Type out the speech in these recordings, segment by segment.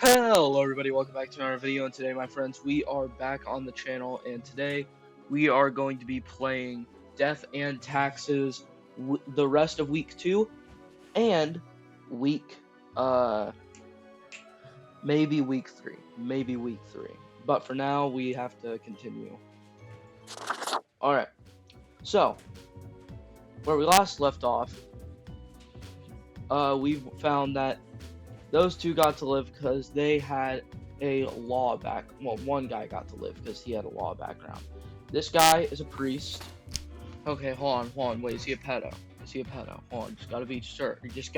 Hello everybody, welcome back to another video, and today my friends, we are back on the channel, and today we are going to be playing Death and Taxes the rest of week 2 and week, maybe week 3, but for now we have to continue. Alright, so, where we last left off, we found that those two got to live because they had a law well, one guy got to live because he had a law background. This guy is a priest. Okay, hold on, wait, is he a pedo? Hold on, just gotta be certain. Just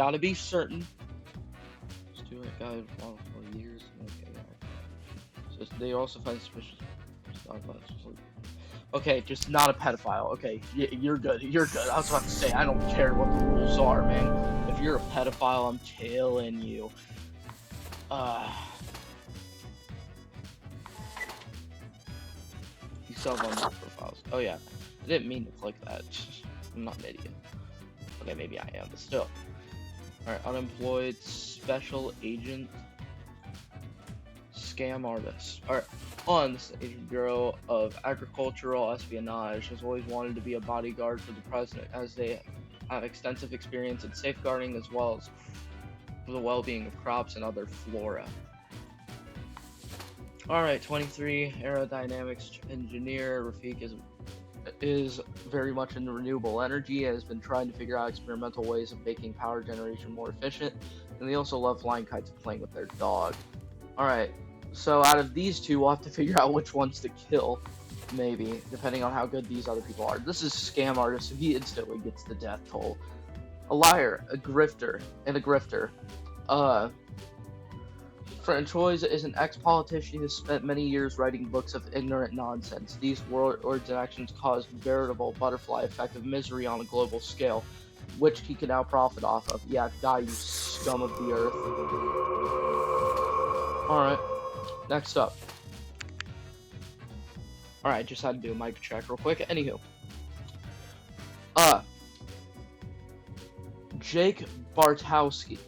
do it, guy for years. Okay, yeah. So they also find suspicious. Okay, just not a pedophile. Okay, you're good. I was about to say, I don't care what the rules are, man. If you're a pedophile, I'm killing you. You saw one of the profiles. Oh yeah, I didn't mean to click that. I'm not an idiot. Okay, maybe I am, but still. Alright, unemployed, special agent, scam artist. Alright, on this Bureau of Agricultural Espionage has always wanted to be a bodyguard for the president, as they have extensive experience in safeguarding as well as the well-being of crops and other flora. Alright, 23, aerodynamics engineer. Rafik is very much into renewable energy, has been trying to figure out experimental ways of making power generation more efficient, and they also love flying kites and playing with their dog. Alright, so out of these two, we'll have to figure out which ones to kill, maybe, depending on how good these other people are. This is scam artist, so he instantly gets the death toll. A liar, a grifter, and a grifter. Francois is an ex-politician who spent many years writing books of ignorant nonsense. These words and actions caused veritable butterfly effect of misery on a global scale, which he can now profit off of. Yeah, die, you scum of the earth. Alright, next up. Alright, just had to do a mic check real quick. Anywho. Jake Bartowski.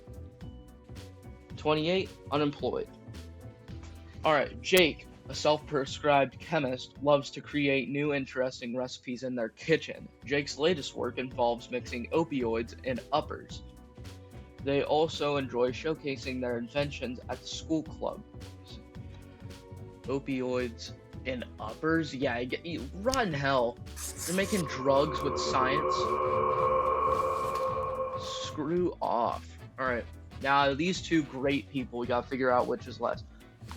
28, unemployed. Alright, Jake, a self-prescribed chemist, loves to create new interesting recipes in their kitchen. Jake's latest work involves mixing opioids and uppers. They also enjoy showcasing their inventions at the school club. Opioids and uppers? Yeah, rotten hell. They're making drugs with science. Screw off. Alright. Now, these two great people, we gotta figure out which is less.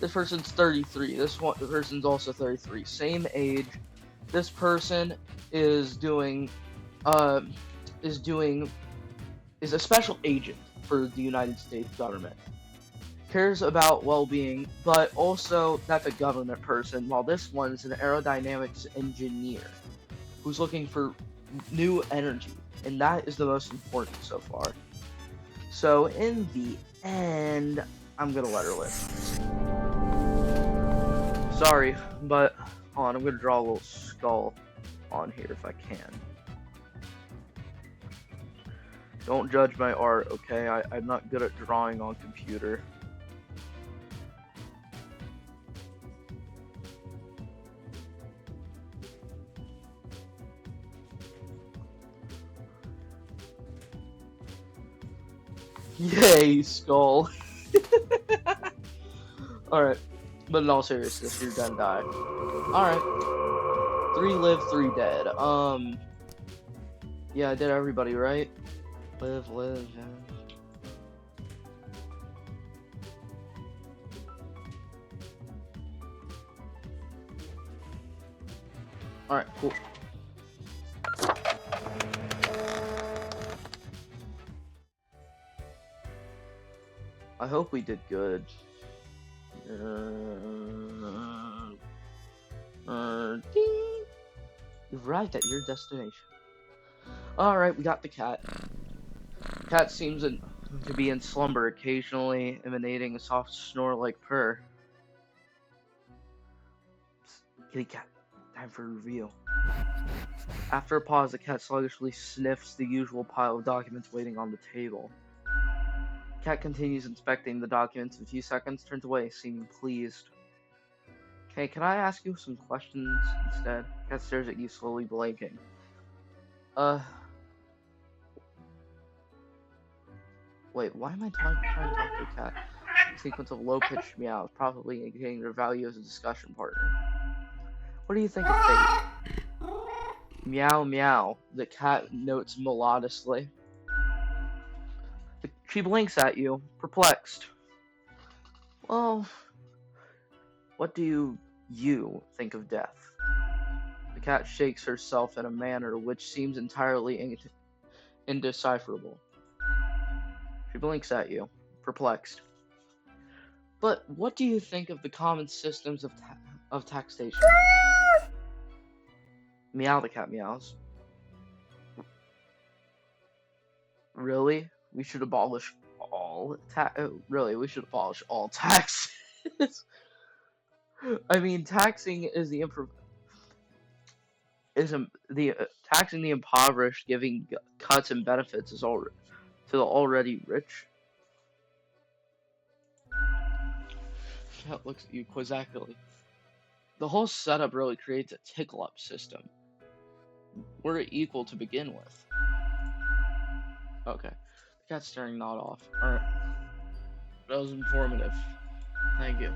This person's 33. The person's also 33. Same age. This person is is a special agent for the United States government. Cares about well-being, but also that's a government person, while this one is an aerodynamics engineer who's looking for new energy, and that is the most important so far. So, in the end, I'm gonna let her live. Sorry, but, hold on, I'm gonna draw a little skull on here if I can. Don't judge my art, okay? I'm not good at drawing on computer. Yay, skull. Alright, but in all seriousness, you're gonna die. Alright. 3 live, 3 dead. Yeah, I did everybody, right? Live, yeah. Alright, cool. I hope we did good. You've arrived at your destination. Alright, we got the cat. Cat seems to be in slumber, occasionally emanating a soft snore-like purr. Psst, kitty cat, time for a reveal. After a pause, the cat sluggishly sniffs the usual pile of documents waiting on the table. Cat continues inspecting the documents. In a few seconds, turns away, seeming pleased. Okay, can I ask you some questions instead? Cat stares at you, slowly blinking. Wait, why am I trying to talk to a cat? A sequence of low-pitched meows, probably indicating their value as a discussion partner. What do you think of fate? Meow meow, the cat notes melodiously. She blinks at you, perplexed. Well, what do you think of death? The cat shakes herself in a manner which seems entirely indecipherable. She blinks at you, perplexed. But what do you think of the common systems of taxation? Meow, the cat meows. Really? We should abolish all taxes. I mean, taxing is taxing the impoverished, giving cuts and benefits to the already rich. Cat looks at you quizzically. The whole setup really creates a tickle-up system. We're equal to begin with. Okay. The cat's staring not off. Alright. That was informative. Thank you.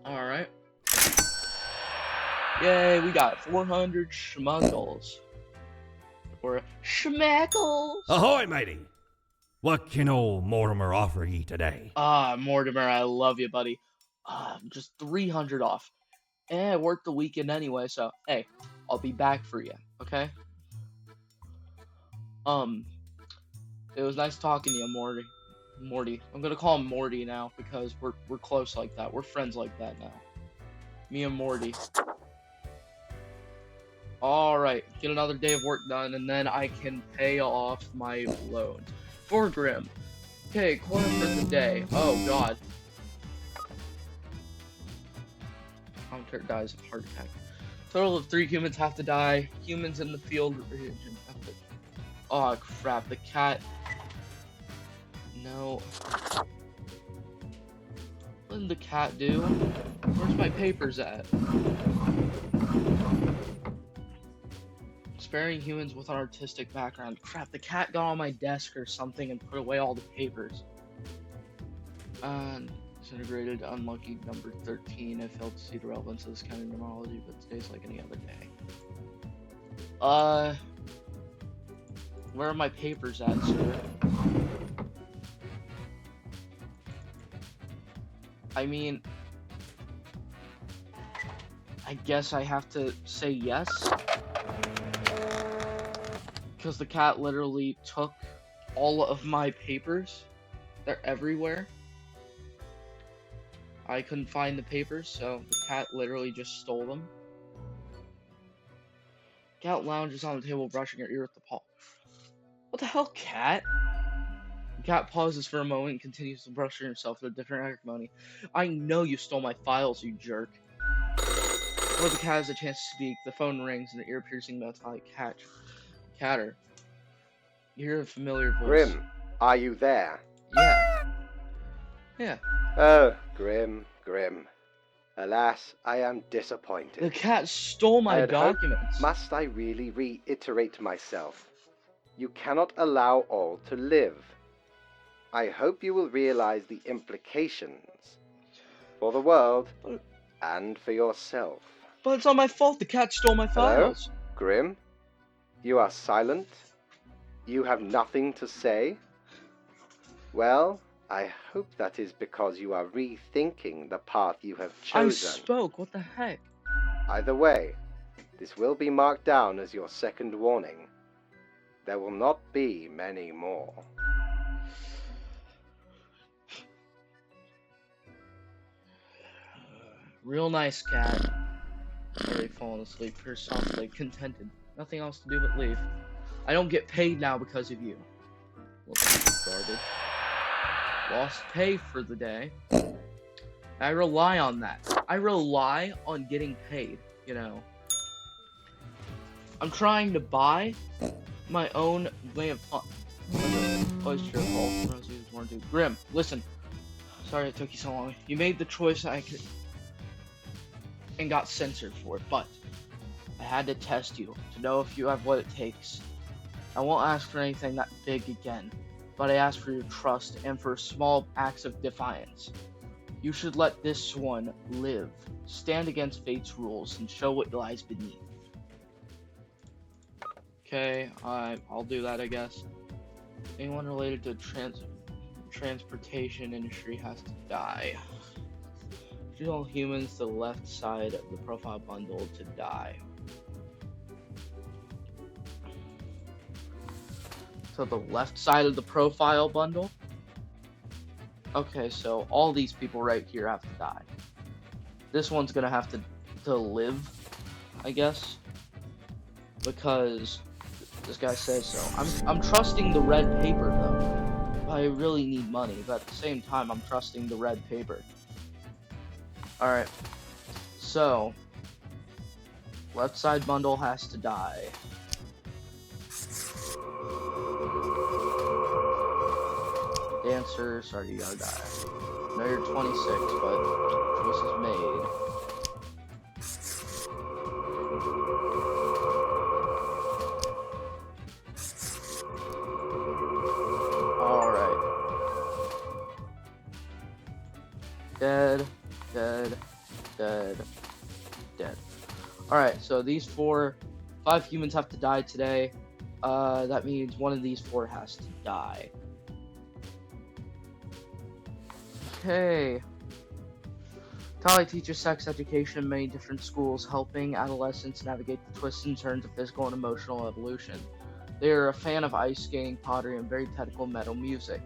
Alright. Yay, we got 400 schmuggles. Or schmackles! Ahoy, matey! What can old Mortimer offer ye today? Mortimer, I love you, buddy. Just 300 off. I worked the weekend anyway, so, hey, I'll be back for you, okay? It was nice talking to you, Morty. I'm gonna call him Morty now, because we're close like that. We're friends like that now. Me and Morty. Alright, get another day of work done, and then I can pay off my loans. For Grim. Okay, corner for the day. Oh, God. Hunter dies of heart attack. Total of 3 humans have to die. Humans in the field region. Oh, crap. The cat. No. What did the cat do? Where's my papers at? Sparing humans with an artistic background. Crap, the cat got on my desk or something and put away all the papers. Disintegrated, unlucky number 13. I failed to see the relevance of this kind of numerology, but today's like any other day. Where are my papers at, sir? I mean, I guess I have to say yes? Because the cat literally took all of my papers. They're everywhere. I couldn't find the papers, so the cat literally just stole them. Cat lounges on the table, brushing her ear with the paw. What the hell, cat? The cat pauses for a moment and continues to brush herself with a different acrimony. I know you stole my files, you jerk. Before the cat has a chance to speak, the phone rings and the ear-piercing metallic catter. You hear a familiar voice. Grim, are you there? Yeah. Oh, Grim. Alas, I am disappointed. The cat stole my documents. Must I really reiterate myself? You cannot allow all to live. I hope you will realize the implications for the world and for yourself. But it's not my fault the cat stole my files. Hello? Grim? You are silent? You have nothing to say? Well, I hope that is because you are rethinking the path you have chosen. I spoke, what the heck? Either way, this will be marked down as your second warning. There will not be many more. Real nice cat. Already fallen asleep, purr softly, contented. Nothing else to do but leave. I don't get paid now because of you. Garbage. Lost pay for the day. I rely on that. I rely on getting paid, you know. I'm trying to buy my own way of fun. Always cheerful. Rosie was born to Grim. Listen, sorry it took you so long. You made the choice I could and got censored for it, but I had to test you to know if you have what it takes. I won't ask for anything that big again, but I ask for your trust and for small acts of defiance. You should let this one live. Stand against fate's rules and show what lies beneath. Okay, I'll do that, I guess. Anyone related to transportation industry has to die. Choose all humans to the left side of the profile bundle to die. So the left side of the profile bundle? Okay, so all these people right here have to die. This one's gonna have to live, I guess, because this guy says so. I'm trusting the red paper though. I really need money, but at the same time, I'm trusting the red paper. All right, so left side bundle has to die. Dancer, sorry, you gotta die. No, you're 26, but choice is made. Alright. Dead, dead, dead, dead. Alright, so these 5 humans have to die today. That means one of these 4 has to die. Okay. Tali teaches sex education in many different schools, helping adolescents navigate the twists and turns of physical and emotional evolution. They are a fan of ice skating, pottery, and very technical metal music,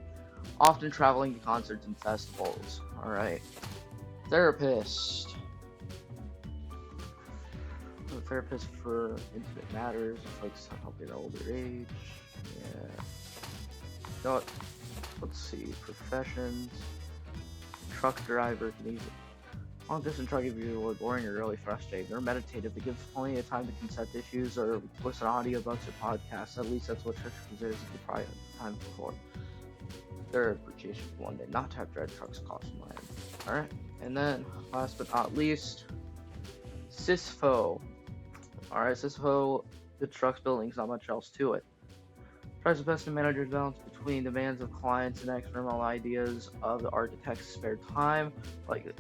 often traveling to concerts and festivals. Alright. Therapist. A therapist for intimate matters, folks helping at older age. Yeah. You know what? Let's see. Professions. Truck driver can easily. Long distance truck can be really boring or really frustrating. They're meditative. They give plenty of time to consent issues or listen to audiobooks or podcasts. At least that's what Trisha considers to be prior time before. They're appreciation for one day. Not to have dread trucks costing land. Alright. And then, last but not least, Sisfo. Alright, Sisfo, good trucks buildings, not much else to it. Tries the best to manage the balance between demands of clients and experimental ideas of the architect's spare time. Like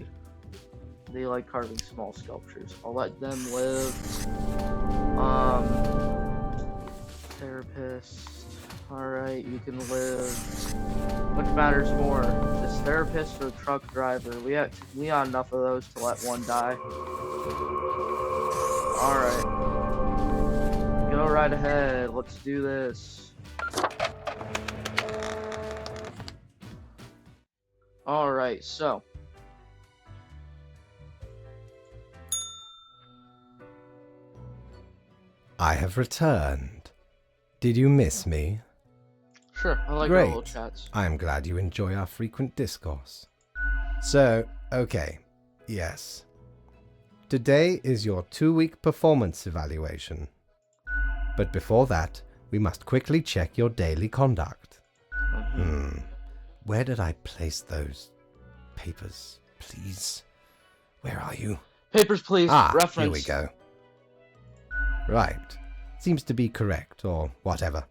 they like carving small sculptures. I'll let them live. Therapist. Alright, you can live. Which matters more? This therapist or truck driver? We got enough of those to let one die. Alright. Go right ahead. Let's do this. Alright, so. I have returned. Did you miss me? Sure, I like our Great. little chats. I am glad you enjoy our frequent discourse. So, okay, yes. Today is your 2-week performance evaluation. But before that, we must quickly check your daily conduct. Where did I place those papers, please? Where are you? Papers, please. Reference. Here we go. Right. Seems to be correct, or whatever.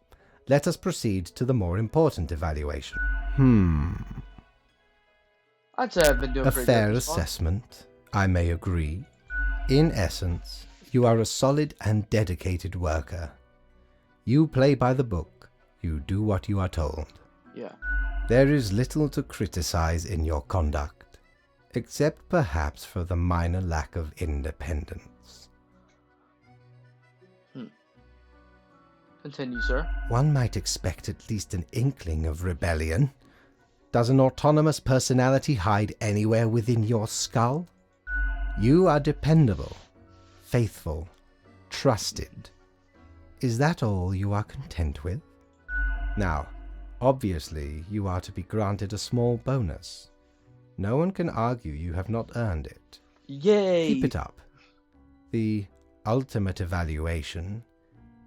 Let us proceed to the more important evaluation. I'd say I've been doing A pretty fair good. So far. assessment, I may agree. In essence, you are a solid and dedicated worker. You play by the book. You do what you are told. Yeah. There is little to criticize in your conduct, except perhaps for the minor lack of independence. Continue, sir. One might expect at least an inkling of rebellion. Does an autonomous personality hide anywhere within your skull? You are dependable, faithful, trusted. Is that all you are content with? Now, obviously, you are to be granted a small bonus. No one can argue you have not earned it. Yay! Keep it up. The ultimate evaluation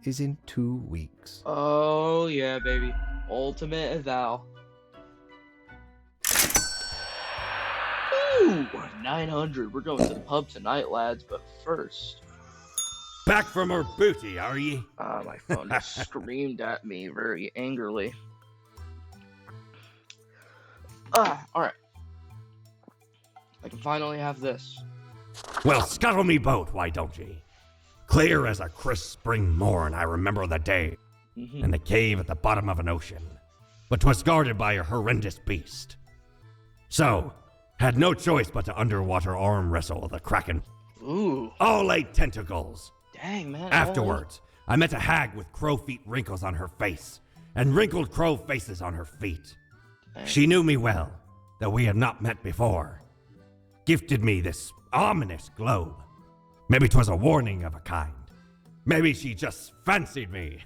is in 2 weeks. Oh, yeah, baby. Ultimate eval. Ooh, 900. We're going to the pub tonight, lads, but first. Back from her booty, are ye? My phone just screamed at me very angrily. Alright. I can finally have this. Well, scuttle me boat, why don't ye? Clear as a crisp spring morn, I remember the day, in the cave at the bottom of an ocean, but 'twas guarded by a horrendous beast. So, had no choice but to underwater arm wrestle the kraken. Ooh, All 8 tentacles. dang, man. Afterwards, I met a hag with crow feet wrinkles on her face, and wrinkled crow faces on her feet. Dang. She knew me well, though we had not met before. Gifted me this ominous globe. Maybe 'twas a warning of a kind. Maybe she just fancied me.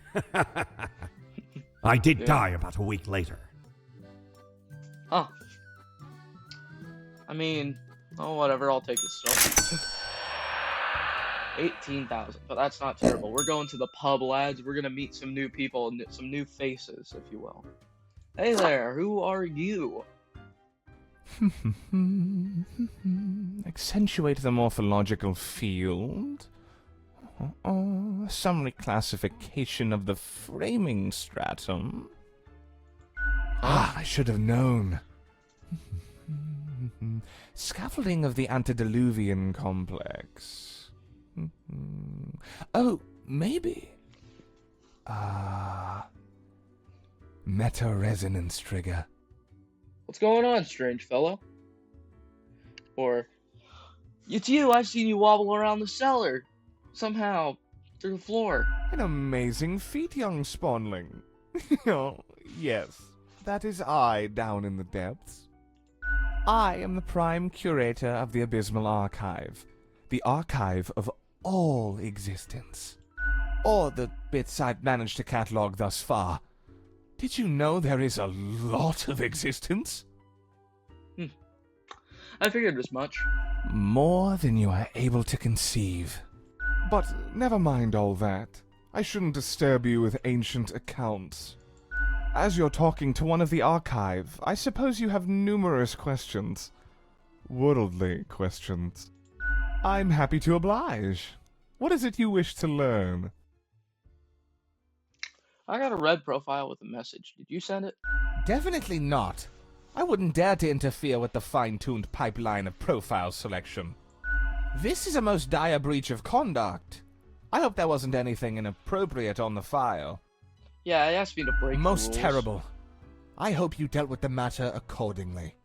I did die about a week later. Huh. I mean, oh, whatever, I'll take this stuff. 18,000, but that's not terrible. We're going to the pub, lads. We're gonna meet some new people and some new faces, if you will. Hey there, who are you? Accentuate the morphological field. Some reclassification of the framing stratum. I should have known. Scaffolding of the antediluvian complex. Oh, maybe. Meta-resonance trigger. What's going on, strange fellow? Or, it's you, I've seen you wobble around the cellar. Somehow, through the floor. An amazing feat, young spawnling. Oh, yes, that is I down in the depths. I am the prime curator of the Abysmal Archive, the archive of all existence. Or the bits I've managed to catalog thus far. Did you know there is a lot of existence? I figured as much. More than you are able to conceive. But never mind all that. I shouldn't disturb you with ancient accounts. As you're talking to one of the archive, I suppose you have numerous questions. Worldly questions. I'm happy to oblige. What is it you wish to learn? I got a red profile with a message. Did you send it? Definitely not. I wouldn't dare to interfere with the fine-tuned pipeline of profile selection. This is a most dire breach of conduct. I hope there wasn't anything inappropriate on the file. Yeah, it asked me to break the Most rules. terrible. I hope you dealt with the matter accordingly.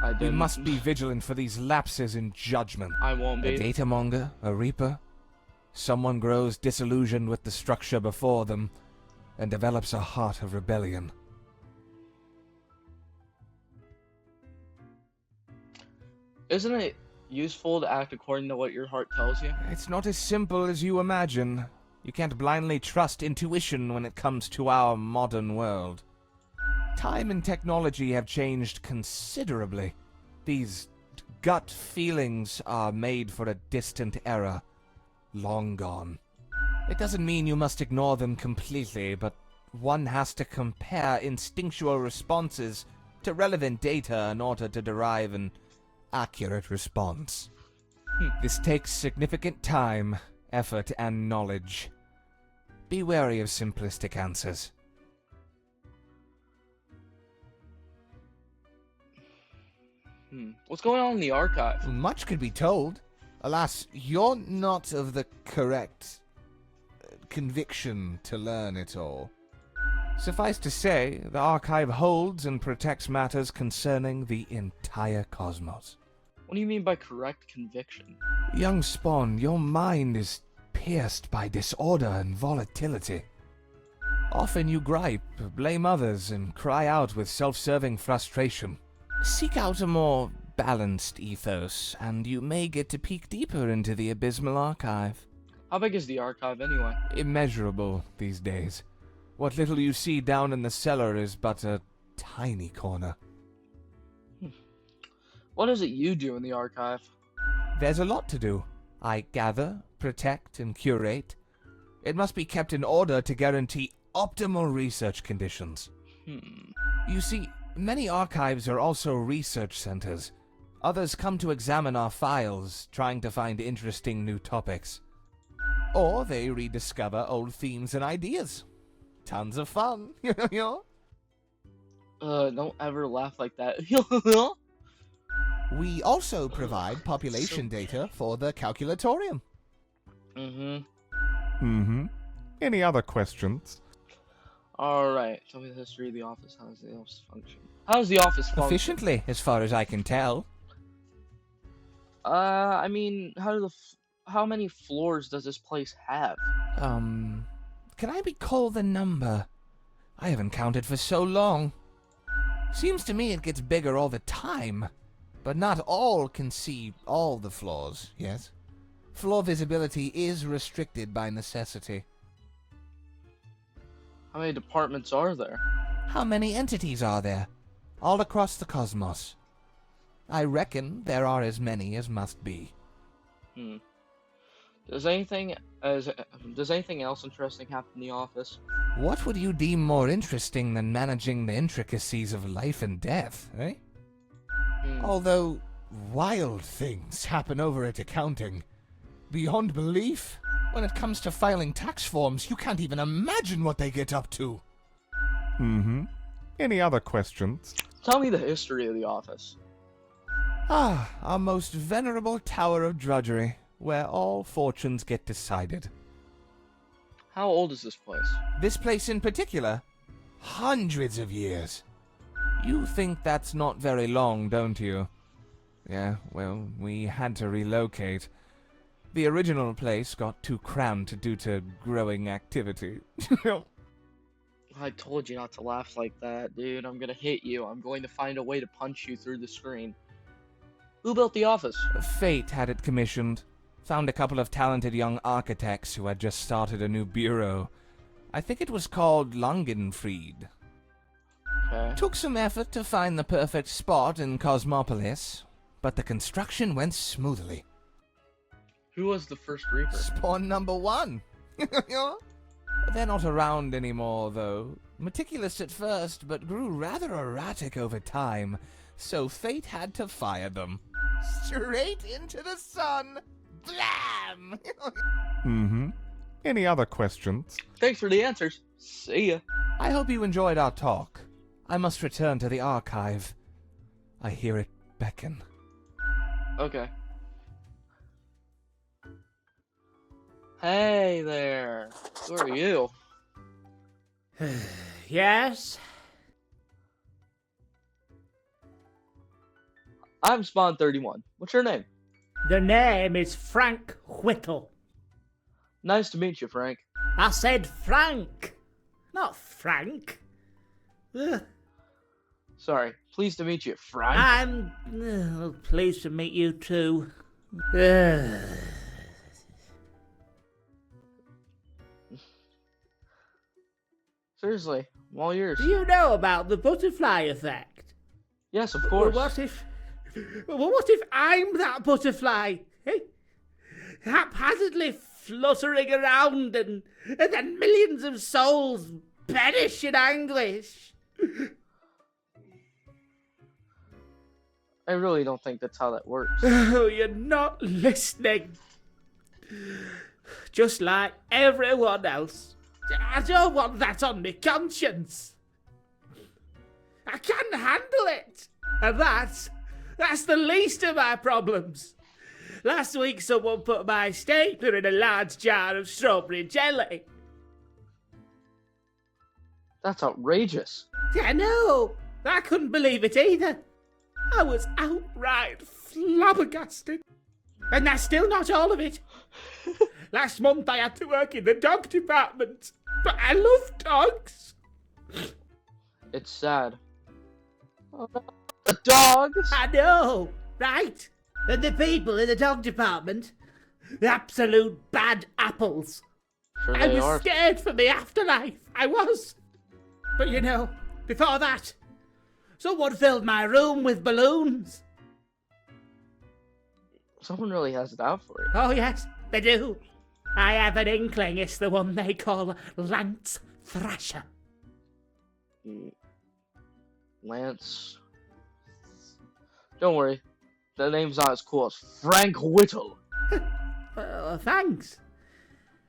I We didn't. must be vigilant for these lapses in judgment. I won't A be. data monger, a reaper. Someone grows disillusioned with the structure before them and develops a heart of rebellion. Isn't it useful to act according to what your heart tells you? It's not as simple as you imagine. You can't blindly trust intuition when it comes to our modern world. Time and technology have changed considerably. These gut feelings are made for a distant era, long gone. It doesn't mean you must ignore them completely, but one has to compare instinctual responses to relevant data in order to derive an accurate response. This takes significant time, effort, and knowledge. Be wary of simplistic answers. What's going on in the archive? Much could be told. Alas, you're not of the correct conviction to learn it all. Suffice to say, the archive holds and protects matters concerning the entire cosmos. What do you mean by correct conviction? Young Spawn, your mind is pierced by disorder and volatility. Often you gripe, blame others, and cry out with self-serving frustration. Seek out a more balanced ethos, and you may get to peek deeper into the Abysmal Archive. How big is the archive anyway? Immeasurable these days. What little you see down in the cellar is but a tiny corner. What is it you do in the archive? There's a lot to do. I gather, protect, and curate. It must be kept in order to guarantee optimal research conditions. You see, many archives are also research centers. Others come to examine our files, trying to find interesting new topics. Or they rediscover old themes and ideas. Tons of fun, you know? Don't ever laugh like that. We also provide population data for the calculatorium. Any other questions? Alright, tell me the history of the office. How does the office function? How does the office function? Efficiently, as far as I can tell. I mean, how many floors does this place have? Can I recall the number? I haven't counted for so long. Seems to me it gets bigger all the time. But not all can see all the floors, yes? Floor visibility is restricted by necessity. How many departments are there? How many entities are there? All across the cosmos. I reckon there are as many as must be. Does anything else interesting happen in the office? What would you deem more interesting than managing the intricacies of life and death, eh? Although, wild things happen over at accounting. Beyond belief. When it comes to filing tax forms, you can't even imagine what they get up to. Any other questions? Tell me the history of the office. Ah, our most venerable tower of drudgery, where all fortunes get decided. How old is this place? This place in particular? Hundreds of years. You think that's not very long, don't you? Yeah, well, we had to relocate. The original place got too cramped due to growing activity. I told you not to laugh like that, dude. I'm gonna hit you. I'm going to find a way to punch you through the screen. Who built the office? Fate had it commissioned. Found a couple of talented young architects who had just started a new bureau. I think it was called Langenfried. Okay. Took some effort to find the perfect spot in Cosmopolis, but the construction went smoothly. Who was the first Reaper? Spawn number 1. They're not around anymore, though. Meticulous at first, but grew rather erratic over time, so fate had to fire them. Straight into the sun! Blam! Any other questions? Thanks for the answers. See ya. I hope you enjoyed our talk. I must return to the archive. I hear it beckon. Okay. Hey there. Who are you? Yes? I'm Spawn 31. What's your name? The name is Frank Whittle. Nice to meet you, Frank. I said Frank, not Frank. Ugh. Sorry. Pleased to meet you, Frank. I'm pleased to meet you too. Ugh. Seriously, I'm all yours. Do you know about the butterfly effect? Yes, of course. What if I'm that butterfly? Eh? Haphazardly fluttering around and then millions of souls perish in anguish. I really don't think that's how that works. Oh, you're not listening. Just like everyone else. I don't want that on my conscience. I can't handle it. And that's the least of my problems. Last week someone put my stapler in a large jar of strawberry jelly. That's outrageous. I know. I couldn't believe it either. I was outright flabbergasted. And that's still not all of it. Last month I had to work in the dog department. But I love dogs. It's sad. Oh, no. The dogs! I know, right? And the people in the dog department, absolute bad apples. Sure I they was are. scared for the afterlife. I was. But you know, before that, someone filled my room with balloons. Someone really has it out for you. Oh yes, they do. I have an inkling it's the one they call Lance Thrasher. Lance. Don't worry, the name's not as cool as Frank Whittle. Well, thanks.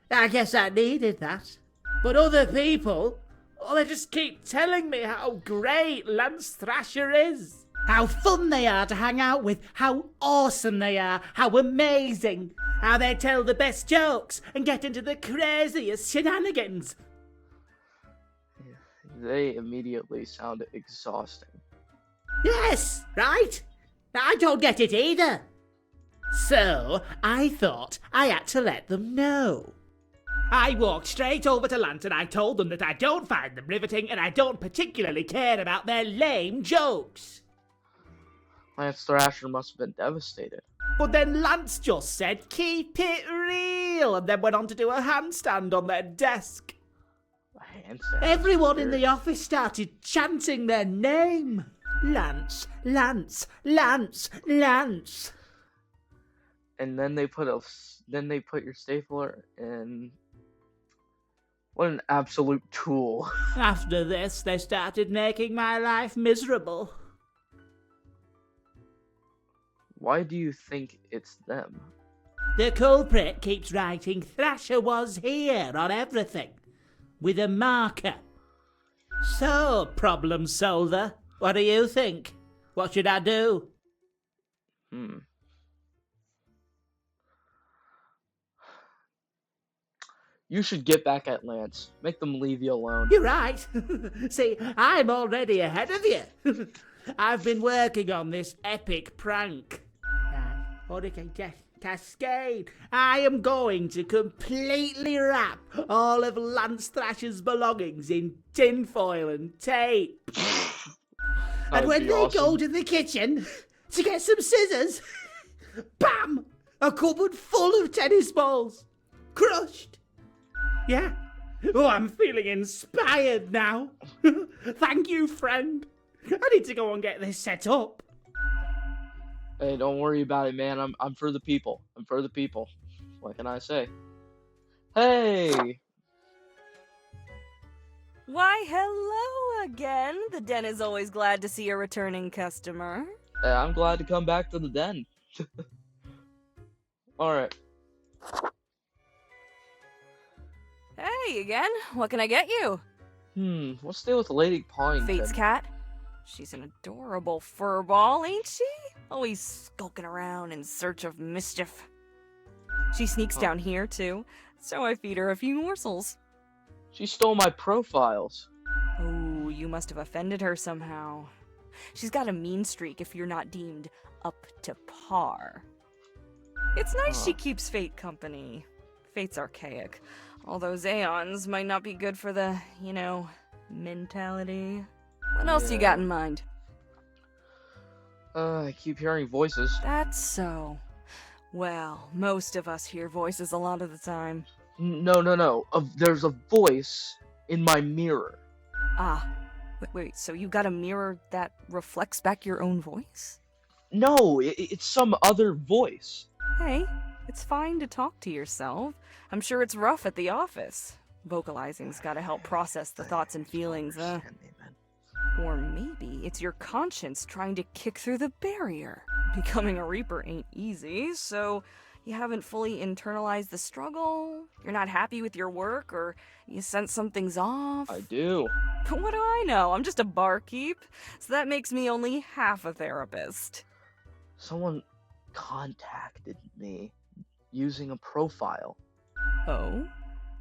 I guess I needed that. But other people, oh, they just keep telling me how great Lance Thrasher is. How fun they are to hang out with, how awesome they are, how amazing. How they tell the best jokes and get into the craziest shenanigans. They immediately sound exhausting. Yes, right? I don't get it either. So, I thought I had to let them know. I walked straight over to Lance and I told them that I don't find them riveting and I don't particularly care about their lame jokes. Lance Thrasher must have been devastated. But then Lance just said, keep it real, and then went on to do a handstand on their desk. A handstand. Everyone in Weird. the office started chanting their name. Lance, Lance, Lance, Lance. And then they put your stapler in. What an absolute tool. After this, they started making my life miserable. Why do you think it's them? The culprit keeps writing Thrasher was here on everything, with a marker. So, problem solver, what do you think? What should I do? You should get back at Lance. Make them leave you alone. You're right. See, I'm already ahead of you. I've been working on this epic prank. Hurricane Cascade. I am going to completely wrap all of Lance Thrasher's belongings in tinfoil and tape. And That'd when be they awesome. go to the kitchen to get some scissors, bam! A cupboard full of tennis balls. Crushed. Yeah. Oh, I'm feeling inspired now. Thank you, friend. I need to go and get this set up. Hey, don't worry about it, man. I'm for the people. I'm for the people. What can I say? Hey! Why, hello again. The den is always glad to see a returning customer. I'm glad to come back to the den. Alright. Hey again. What can I get you? We'll stay with Lady Pawington. Fate's cat. She's an adorable furball, ain't she? Always skulking around in search of mischief. She sneaks down here, too, so I feed her a few morsels. She stole my profiles. Oh, you must have offended her somehow. She's got a mean streak if you're not deemed up to par. It's nice she keeps Fate company. Fate's archaic. All those aeons might not be good for the, mentality. What else you got in mind? I keep hearing voices. That's so. Well, most of us hear voices a lot of the time. No. There's a voice in my mirror. Ah. Wait, so you got a mirror that reflects back your own voice? No, it's some other voice. Hey, it's fine to talk to yourself. I'm sure it's rough at the office. Vocalizing's gotta help process the thoughts and feelings, Or maybe it's your conscience trying to kick through the barrier. Becoming a Reaper ain't easy, so you haven't fully internalized the struggle, you're not happy with your work, or you sense something's off. I do. But what do I know? I'm just a barkeep, so that makes me only half a therapist. Someone contacted me using a profile. Oh?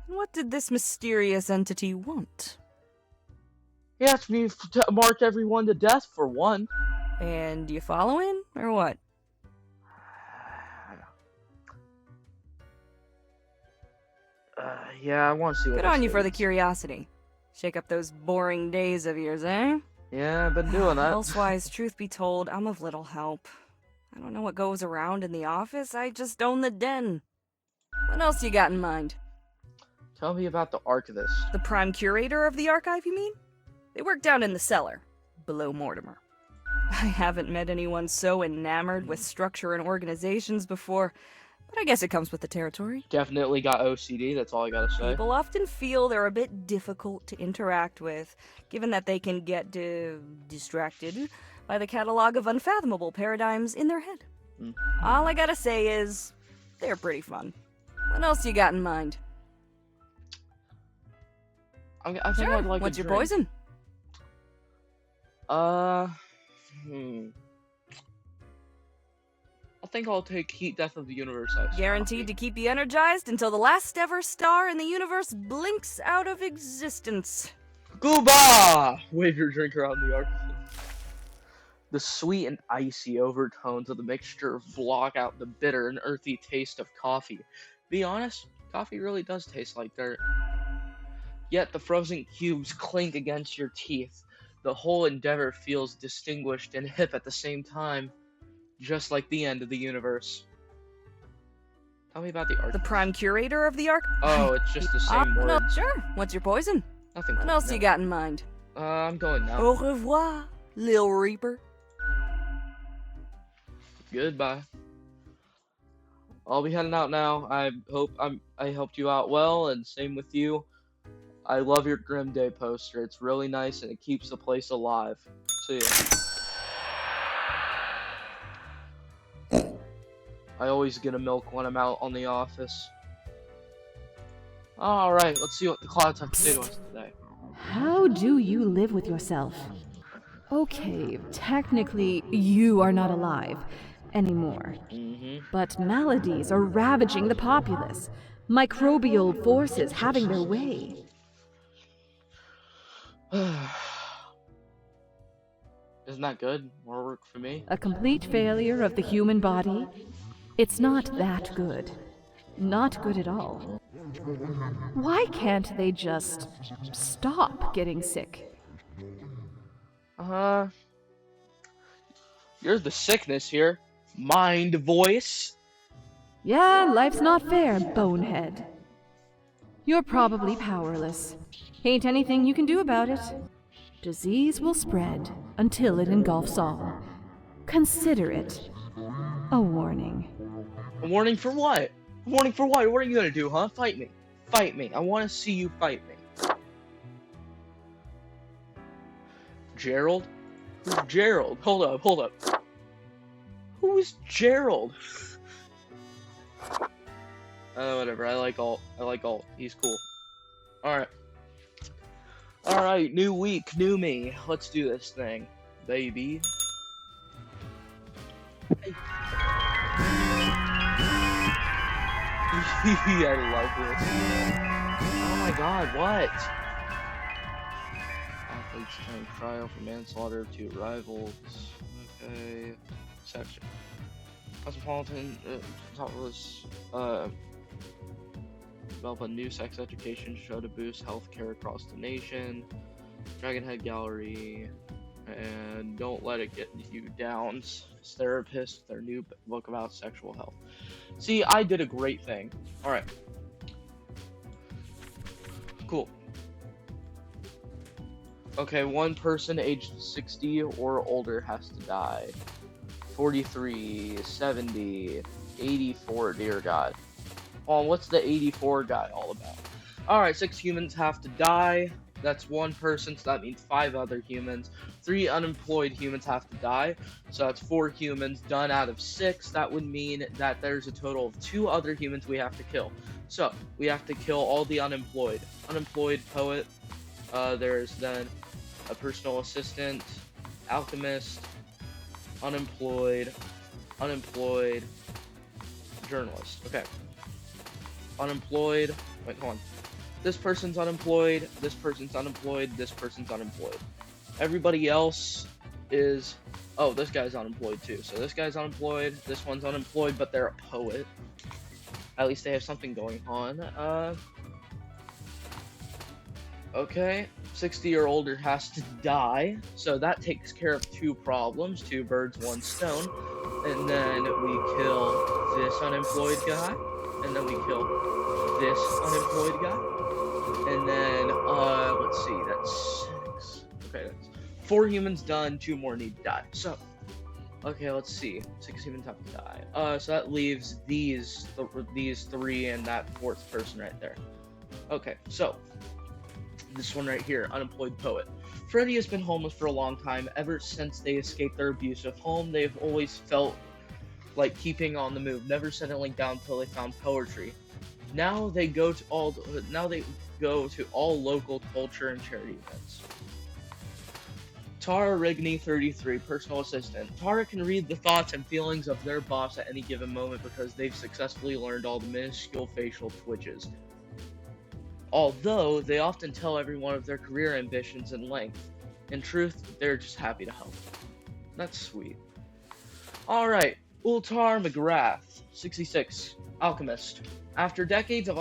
What did this mysterious entity want? He asked me to mark everyone to death for one. And you following, or what? Yeah, I want to see what Good it on you for the says. curiosity. Shake up those boring days of yours, eh? Yeah, I've been doing that. Elsewise, truth be told, I'm of little help. I don't know what goes around in the office, I just own the den. What else you got in mind? Tell me about the archivist. The prime curator of the archive, you mean? They work down in the cellar, below Mortimer. I haven't met anyone so enamored with structure and organizations before, but I guess it comes with the territory. Definitely got OCD, that's all I gotta say. People often feel they're a bit difficult to interact with, given that they can get distracted by the catalog of unfathomable paradigms in their head. All I gotta say is, they're pretty fun. What else you got in mind? I think Sure, I'd like what's a your drink. poison? I think I'll take Heat Death of the Universe Ice. Guaranteed to keep you energized until the last ever star in the universe blinks out of existence. Gooba! Wave your drink around the arc. The sweet and icy overtones of the mixture block out the bitter and earthy taste of coffee. Be honest, coffee really does taste like dirt. Yet the frozen cubes clink against your teeth. The whole endeavor feels distinguished and hip at the same time. Just like the end of the universe. Tell me about the arc. The prime curator of the arc? Oh, it's just the same No, word. sure. What's your poison? Nothing. What else you got in mind? I'm going now. Au revoir, Lil Reaper. Goodbye. I'll be heading out now. I hope I helped you out well, and same with you. I love your Grim Day poster. It's really nice and it keeps the place alive. See ya. I always get a milk when I'm out on the office. Alright, let's see what the clouds have to say to us today. How do you live with yourself? Okay, technically, you are not alive anymore. But maladies are ravaging the populace. Microbial forces having their way. Isn't that good? More work for me? A complete failure of the human body? It's not that good. Not good at all. Why can't they just stop getting sick? You're the sickness here. Mind voice. Yeah, life's not fair, bonehead. You're probably powerless. Ain't anything you can do about it. Disease will spread until it engulfs all. Consider it a warning. A warning for what? A warning for what? What are you gonna do, huh? Fight me. Fight me. I want to see you fight me. Gerald? Who's Gerald? Hold up. Who is Gerald? Whatever. I like Alt. He's cool. Alright, new week, new me. Let's do this thing, baby. I love this. Oh my god, what? Athletes turn trial for manslaughter to rivals. Okay. Section. Cosmopolitan was develop a new sex education show to boost healthcare across the nation. Dragonhead Gallery, and Don't Let It Get You Down. Therapist, their new book about sexual health. See, I did a great thing. Alright. Cool. Okay, one person aged 60 or older has to die. 43, 70, 84, dear God. Oh, what's the 84 guy all about? Alright, 6 humans have to die. That's one person, so that means 5 other humans. 3 unemployed humans have to die, so that's 4 humans done out of 6. That would mean that there's a total of 2 other humans we have to kill. So, we have to kill all the unemployed. Unemployed poet, there's then a personal assistant, alchemist, unemployed, journalist. Okay. Unemployed, wait, hold on. This person's unemployed, this person's unemployed, this person's unemployed. Everybody else is... Oh, this guy's unemployed too. So this guy's unemployed, this one's unemployed, but they're a poet. At least they have something going on. Okay, 60 or older has to die. So that takes care of 2 problems. 2 birds, 1 stone. And then we kill this unemployed guy. And then we kill this unemployed guy. And then, let's see, that's 6. Okay, that's 4 humans done, 2 more need to die. So, Okay, let's see. 16 times to die. So that leaves these three and that fourth person right there. Okay, so this one right here, unemployed poet. Freddy has been homeless for a long time. Ever since they escaped their abusive home, they've always felt like keeping on the move, never settling down until they found poetry. Now they go to all local culture and charity events. Tara Rigney, 33, personal assistant. Tara can read the thoughts and feelings of their boss at any given moment because they've successfully learned all the minuscule facial twitches. Although, they often tell everyone of their career ambitions in length. In truth, they're just happy to help. That's sweet. Alright, Ultar McGrath, 66, alchemist. After decades of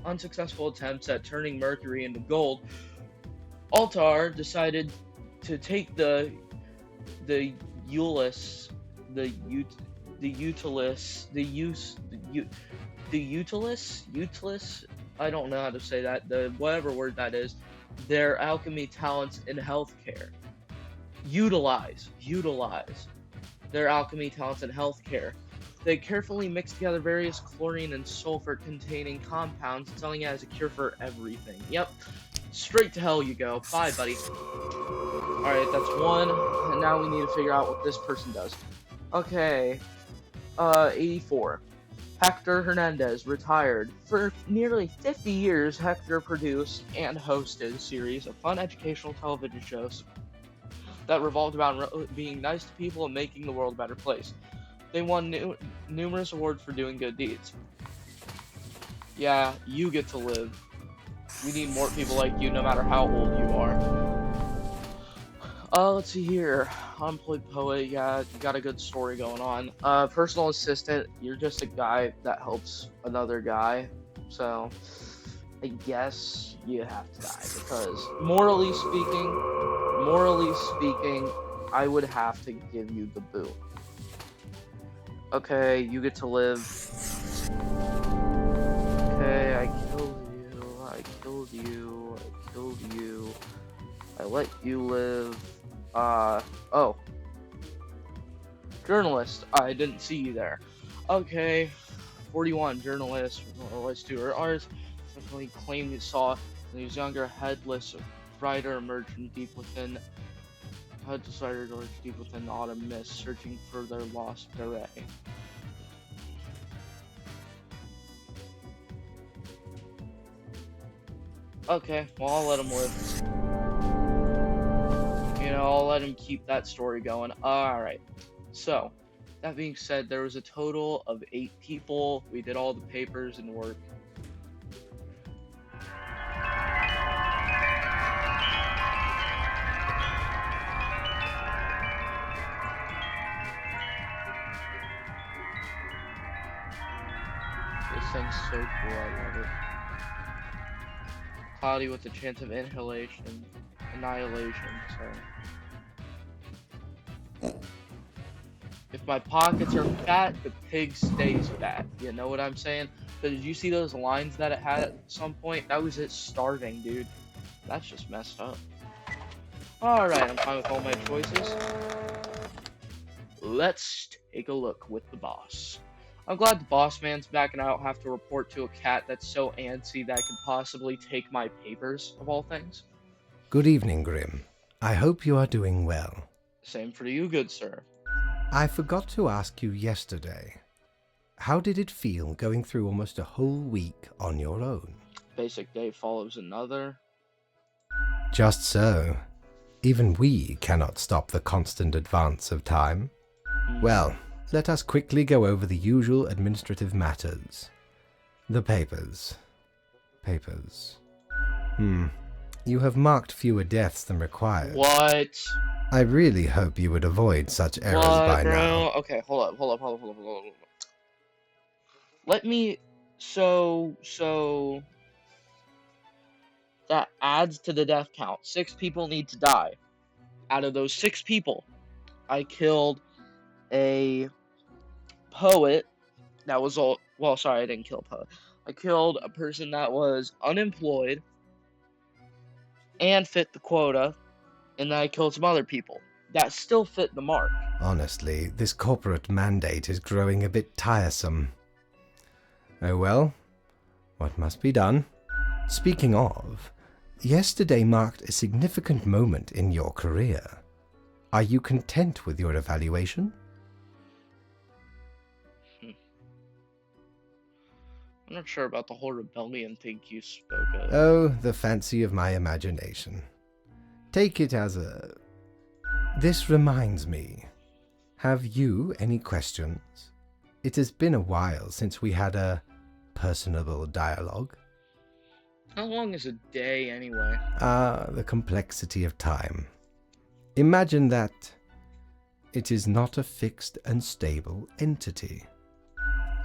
unsuccessful attempts at turning mercury into gold, Ultar decided to take the Utilis, I don't know how to say that, the whatever word that is, their alchemy talents in healthcare. Utilize their alchemy talents in healthcare. They carefully mix together various chlorine and sulfur containing compounds, selling it as a cure for everything. Yep, straight to hell you go. Bye, buddy. Alright, that's one, and now we need to figure out what this person does. Okay, 84. Hector Hernandez, retired. For nearly 50 years, Hector produced and hosted a series of fun educational television shows that revolved around being nice to people and making the world a better place. They won numerous awards for doing good deeds. Yeah, you get to live. We need more people like you, no matter how old you are. Let's see here. Unemployed poet, yeah, you got a good story going on. Personal assistant, you're just a guy that helps another guy. So, I guess you have to die, because morally speaking, I would have to give you the boot. Okay, you get to live. Okay, I killed you. I let you live. Oh. Journalist, I didn't see you there. Okay, 41, journalist, Stuart artist, definitely claimed he saw when he was younger, headless rider emerged from deep within autumn mist, searching for their lost beret. Okay, well, I'll let him live. You know, I'll let him keep that story going. Alright, so, that being said, there was a total of 8 people. We did all the papers and work. This thing's so cool, I love it. Cloudy with a chance of annihilation, sorry. If my pockets are fat, the pig stays fat. You know what I'm saying? But did you see those lines that it had at some point? That was it starving, dude. That's just messed up. Alright, I'm fine with all my choices. Let's take a look with the boss. I'm glad the boss man's back and I don't have to report to a cat that's so antsy that could possibly take my papers, of all things. Good evening, Grim. I hope you are doing well. Same for you, good sir. I forgot to ask you yesterday. How did it feel going through almost a whole week on your own? Basic day follows another. Just so. Even we cannot stop the constant advance of time. Well, let us quickly go over the usual administrative matters. The papers. You have marked fewer deaths than required. What? I really hope you would avoid such errors by now. Okay, hold up. Let me... So... That adds to the death count. 6 people need to die. Out of those 6 people, I killed a poet that was all... Well, sorry, I didn't kill a poet. I killed a person that was unemployed and fit the quota, and then I killed some other people. that still fit the mark. Honestly, this corporate mandate is growing a bit tiresome. Oh well, what must be done? Speaking of, yesterday marked a significant moment in your career. Are you content with your evaluation? I'm not sure about the whole rebellion thing you spoke of. Oh, the fancy of my imagination. Take it as a... This reminds me. Have you any questions? It has been a while since we had a personable dialogue. How long is a day, anyway? Ah, the complexity of time. Imagine that it is not a fixed and stable entity.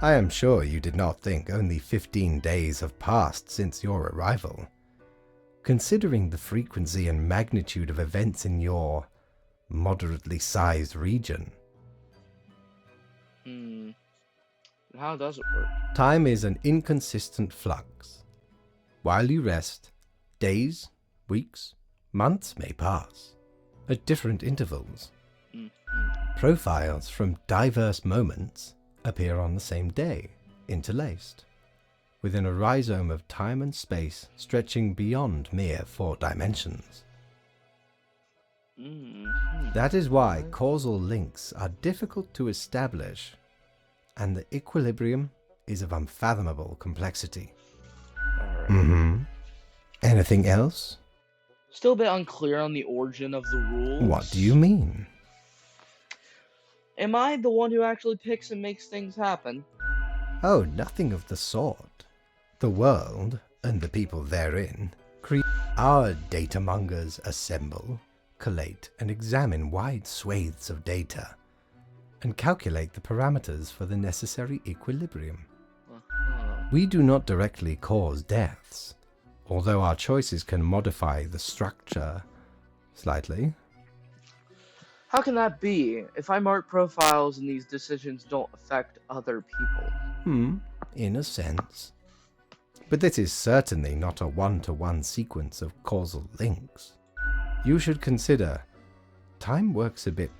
I am sure you did not think only 15 days have passed since your arrival. Considering the frequency and magnitude of events in your moderately sized region. How does it work? Time is an inconsistent flux. While you rest, days, weeks, months may pass, at different intervals. Profiles from diverse moments appear on the same day, interlaced, within a rhizome of time and space stretching beyond mere 4 dimensions. That is why causal links are difficult to establish, and the equilibrium is of unfathomable complexity. Anything else? Still a bit unclear on the origin of the rules. What do you mean? Am I the one who actually picks and makes things happen? Oh, nothing of the sort. The world, and the people therein, create. Our data mongers assemble, collate, and examine wide swathes of data, and calculate the parameters for the necessary equilibrium. We do not directly cause deaths, although our choices can modify the structure slightly. How can that be? If I mark profiles and these decisions don't affect other people. In a sense. But this is certainly not a one-to-one sequence of causal links. You should consider, time works a bit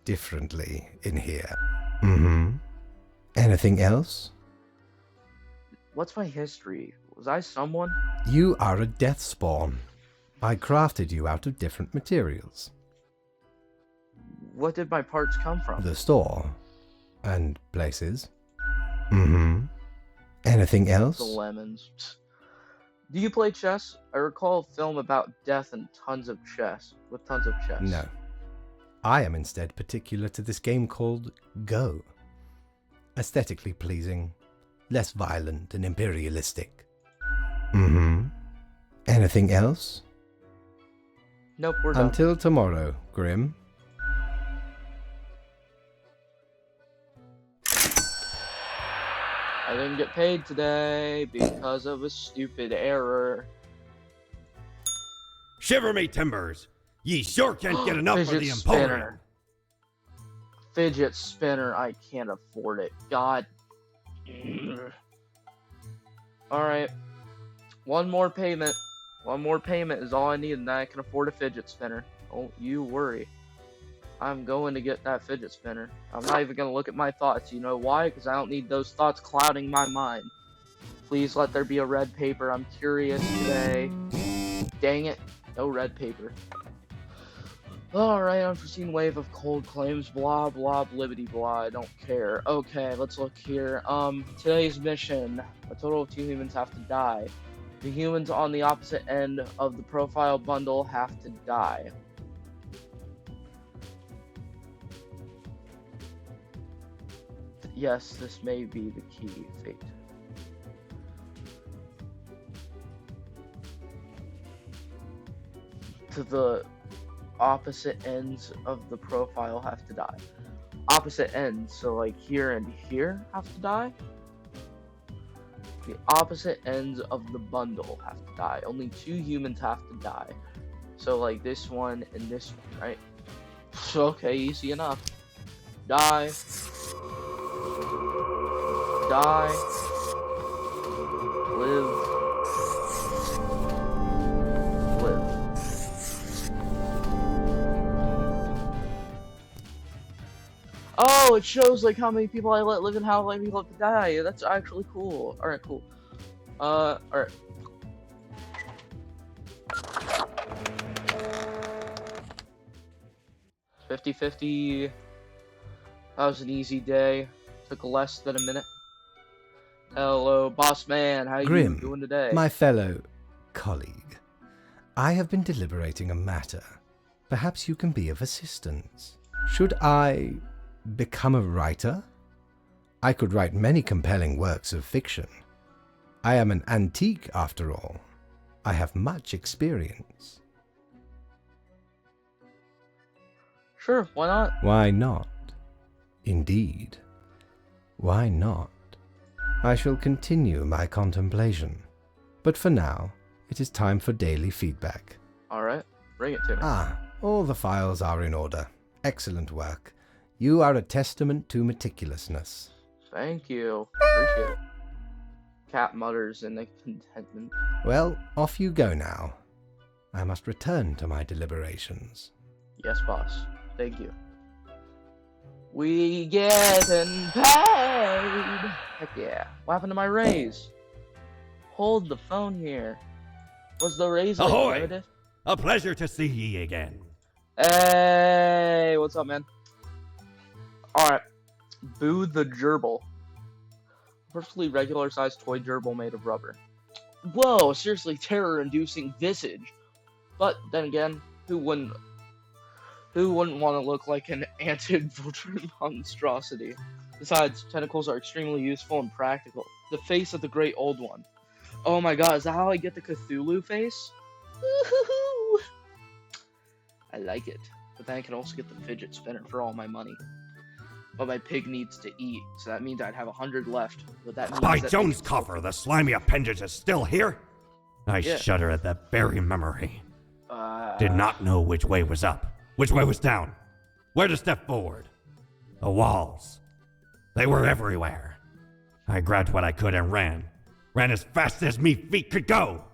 differently in here. Anything else? What's my history? Was I someone? You are a death spawn. I crafted you out of different materials. What did my parts come from? The store. And places. Anything else? The lemons. Do you play chess? I recall a film about death and tons of chess. No. I am instead particular to this game called Go. Aesthetically pleasing, less violent and imperialistic. Anything else? Nope, we're done. Until tomorrow, Grim. I didn't get paid today because of a stupid error. Shiver me timbers! Ye sure can't get enough of the Emporium. Fidget spinner, I can't afford it. God. Alright. One more payment. One more payment is all I need, and then I can afford a fidget spinner. Don't you worry. I'm going to get that fidget spinner. I'm not even going to look at my thoughts. You know why? Because I don't need those thoughts clouding my mind. Please let there be a red paper. I'm curious today. Dang it. No red paper. Alright, unforeseen wave of cold claims. Blah, blah, blibbity, blah. I don't care. Okay, let's look here. Today's mission. A total of 2 humans have to die. The humans on the opposite end of the profile bundle have to die. Yes, this may be the key fate. To the opposite ends of the profile have to die. Opposite ends, so like here and here have to die. The opposite ends of the bundle have to die. Only 2 humans have to die. So like this one and this one, right? Okay, easy enough. Die. Die. Live. Live. Oh, it shows like how many people I let live and how many people die. That's actually cool. Alright, cool. Alright. $50-50. That was an easy day. Took less than a minute. Hello, boss man. How Grim, you doing today? my fellow colleague, I have been deliberating a matter. Perhaps you can be of assistance. Should I become a writer? I could write many compelling works of fiction. I am an antique, after all. I have much experience. Sure, why not? Why not? Indeed. Why not? I shall continue my contemplation. But for now, it is time for daily feedback. Alright, bring it to me. Ah, all the files are in order. Excellent work. You are a testament to meticulousness. Thank you. Appreciate it. Cat mutters in contentment. Well, off you go now. I must return to my deliberations. Yes, boss. Thank you. We getting paid! Heck yeah. What happened to my raise? Hold the phone here. Was the raise like Ahoy! limited? A pleasure to see ye again. Hey, what's up, man? Alright. Boo the gerbil. Perfectly regular sized toy gerbil made of rubber. Whoa, seriously terror-inducing visage. But then again, who wouldn't want to look like an ant-infiltrated monstrosity? Besides, tentacles are extremely useful and practical. The face of the great old one. Oh my god, is that how I get the Cthulhu face? Woohoo! I like it. But then I can also get the fidget spinner for all my money. But my pig needs to eat, so that means I'd have 100 left. But that means By that Jones' coffer, the slimy appendage is still here? I Yeah. shudder at that very memory. Did not know which way was up, which way was down, where to step forward. The walls. They were everywhere. I grabbed what I could and ran as fast as me feet could go.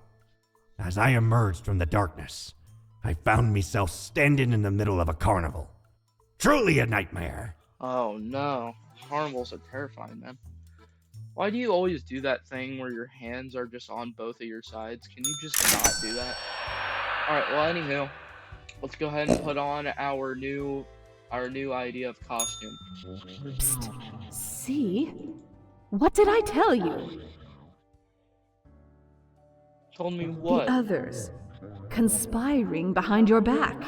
As I emerged from the darkness, I found myself standing in the middle of a carnival. Truly a nightmare. Oh no. Carnivals are terrifying, man. Why do you always do that thing where your hands are just on both of your sides? Can you just not do that? Alright, well anywho, let's go ahead and put on our new idea of costume. Psst. See? What did I tell you? Told me what? The others. Conspiring behind your back.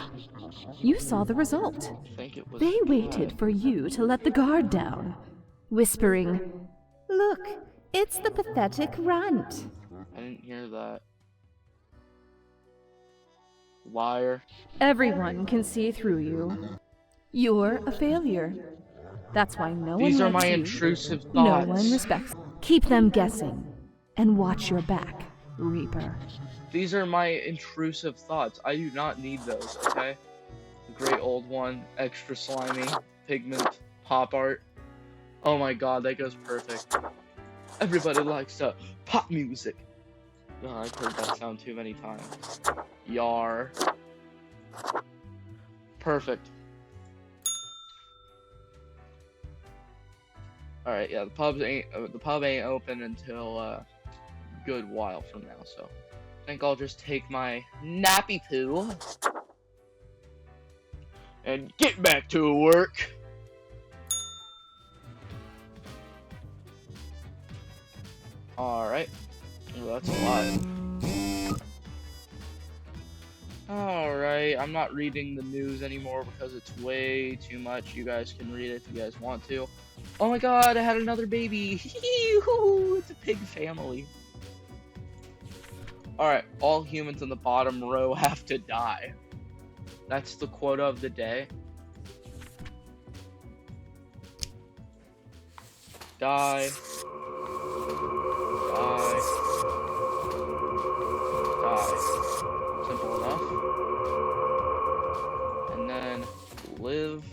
You saw the result. I think it was They waited for you to let the guard down, whispering, "Look, it's the pathetic runt." I didn't hear that. Liar. Everyone can see through you. You're a failure. That's why no one These are likes my you. intrusive No thoughts. one respects. Keep them guessing, and watch your back, Reaper. These are my intrusive thoughts. I do not need those, okay? The great old one, extra slimy, pigment, pop art. Oh my god, that goes perfect. Everybody likes pop music. Oh, I've heard that sound too many times. Yar. Perfect. Alright, yeah, the pub ain't open until a good while from now, so I think I'll just take my nappy poo and get back to work. Alright. Well, that's a lot. Alright, I'm not reading the news anymore because it's way too much. You guys can read it if you guys want to. Oh my god, I had another baby! It's a pig family. Alright, all humans in the bottom row have to die. That's the quota of the day. Die. Die. Die. Simple enough. And then live.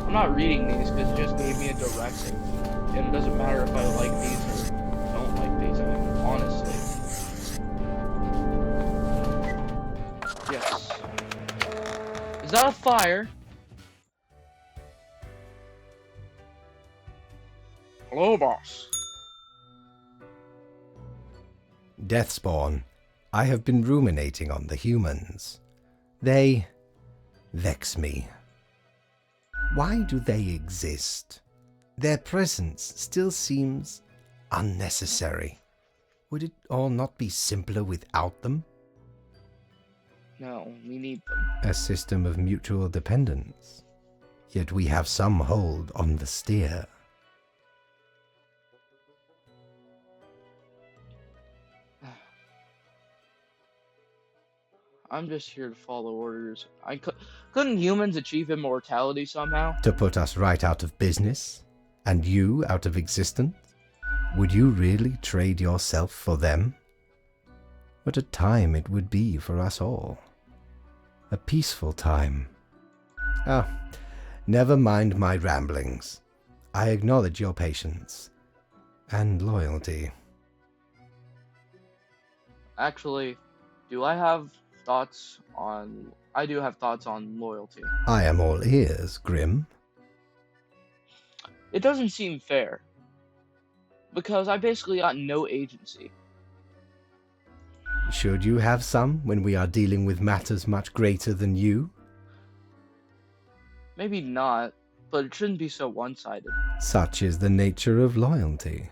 I'm not reading these because it just gave me a direction. And it doesn't matter if I like these or don't like these, I mean, honestly. Yes. Is that a fire? Hello, boss. Deathspawn, I have been ruminating on the humans. They vex me. Why do they exist? Their presence still seems unnecessary. Would it all not be simpler without them? No, we need them. A system of mutual dependence. Yet we have some hold on the steer. I'm just here to follow orders. Couldn't humans achieve immortality somehow? To put us right out of business? And you out of existence? Would you really trade yourself for them? What a time it would be for us all. A peaceful time. Ah, never mind my ramblings. I acknowledge your patience and loyalty. Actually, do I have thoughts on... I do have thoughts on loyalty. I am all ears, Grim. It doesn't seem fair. Because I basically got no agency. Should you have some when we are dealing with matters much greater than you? Maybe not, but it shouldn't be so one-sided. Such is the nature of loyalty.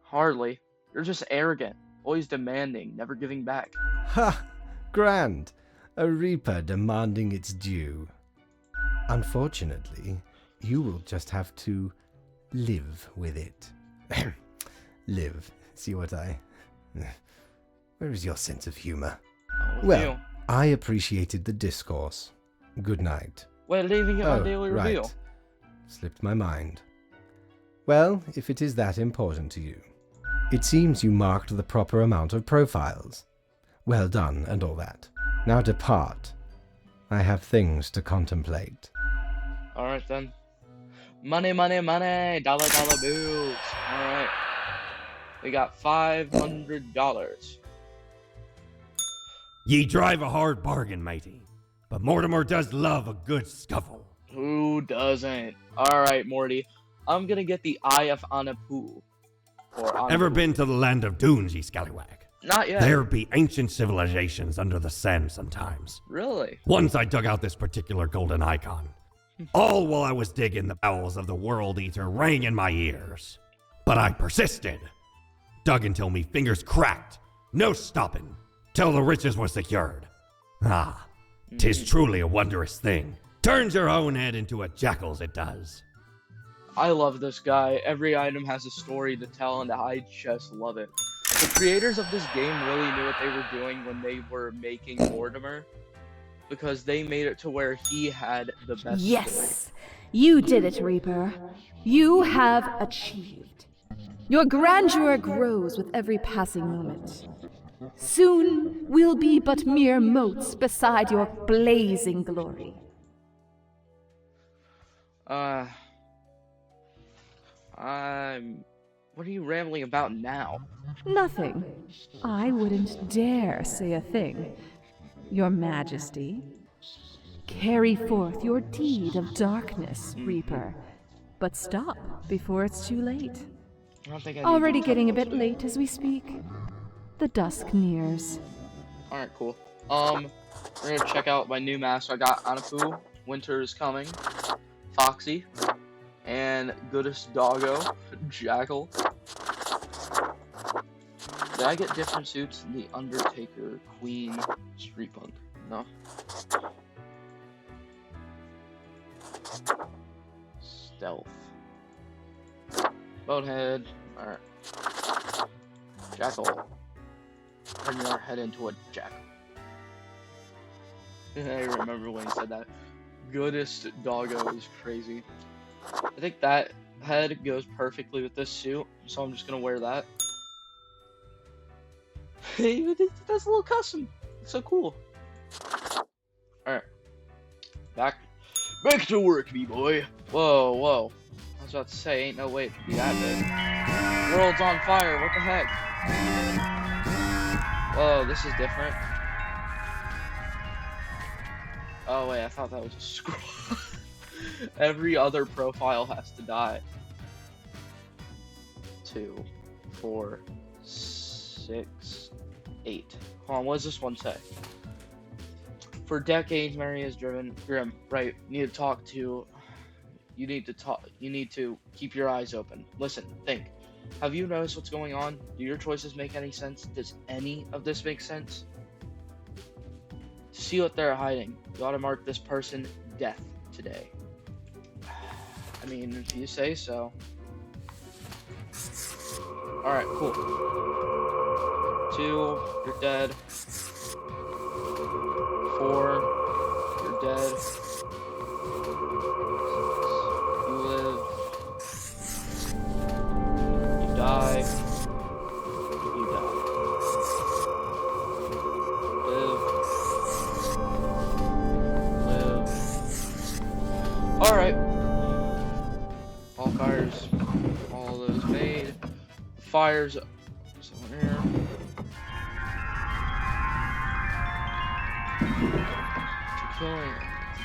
Hardly. You're just arrogant, always demanding, never giving back. Ha! Grand! A reaper demanding its due. Unfortunately, you will just have to live with it. Live. See what I... Where is your sense of humor? Well, I appreciated the discourse. Good night. Wait, I didn't even get my daily reveal. Right. Slipped my mind. Well, if it is that important to you. It seems you marked the proper amount of profiles. Well done and all that. Now depart. I have things to contemplate. Alright then. Money, money, money! Dollar, dollar bills! Alright. We got $500. Ye drive a hard bargain, matey. But Mortimer does love a good scuffle. Who doesn't? Alright, Morty. I'm gonna get the Eye of Anapu. Ever been to the land of dunes, ye scallywag? Not yet. There be ancient civilizations under the sand sometimes. Really? Once I dug out this particular golden icon. All while I was digging, the bowels of the World Eater rang in my ears. But I persisted. Dug until me fingers cracked. No stopping. Till the riches were secured. Ah, 'tis truly a wondrous thing. Turns your own head into a jackal's, it does. I love this guy. Every item has a story to tell, and I just love it. The creators of this game really knew what they were doing when they were making Mortimer, because they made it to where he had the best Yes! story. You did it, Reaper. You have achieved. Your grandeur grows with every passing moment. Soon we'll be but mere motes beside your blazing glory. What are you rambling about now? Nothing. I wouldn't dare say a thing. Your Majesty. Carry forth your deed of darkness, Reaper. But stop before it's too late. I don't think I need Already to getting a tell bit you late as we speak. The dusk nears. Alright, cool. We're gonna check out my new master. I got Anapu, Winter is Coming, Foxy, and Goodest Doggo, Jackal. Did I get different suits than the Undertaker, Queen, Street Punk? No. Stealth. Bonehead. Alright. Jackal. Turn your head into a jackal. I remember when he said that. Goodest Doggo is crazy. I think that head goes perfectly with this suit, so I'm just gonna wear that. That's a little custom. It's so cool. Alright. Back to work, B-boy. Whoa, whoa. I was about to say, ain't no way it could be that big. World's on fire, what the heck? Whoa, this is different. Oh wait, I thought that was a scroll. Every other profile has to die. 2, 4, 6, 8. Hold on, what does this one say? For decades, Mary has driven Grim. Right, you need to keep your eyes open. Listen, think. Have you noticed what's going on? Do your choices make any sense? Does any of this make sense? To see what they're hiding, you ought to mark this person death today. I mean, if you say so. Alright, cool. 2, you're dead. 4, you're dead. You live. You die. You die. Live. Alright. All fires. All those made. Fires. Somewhere here. To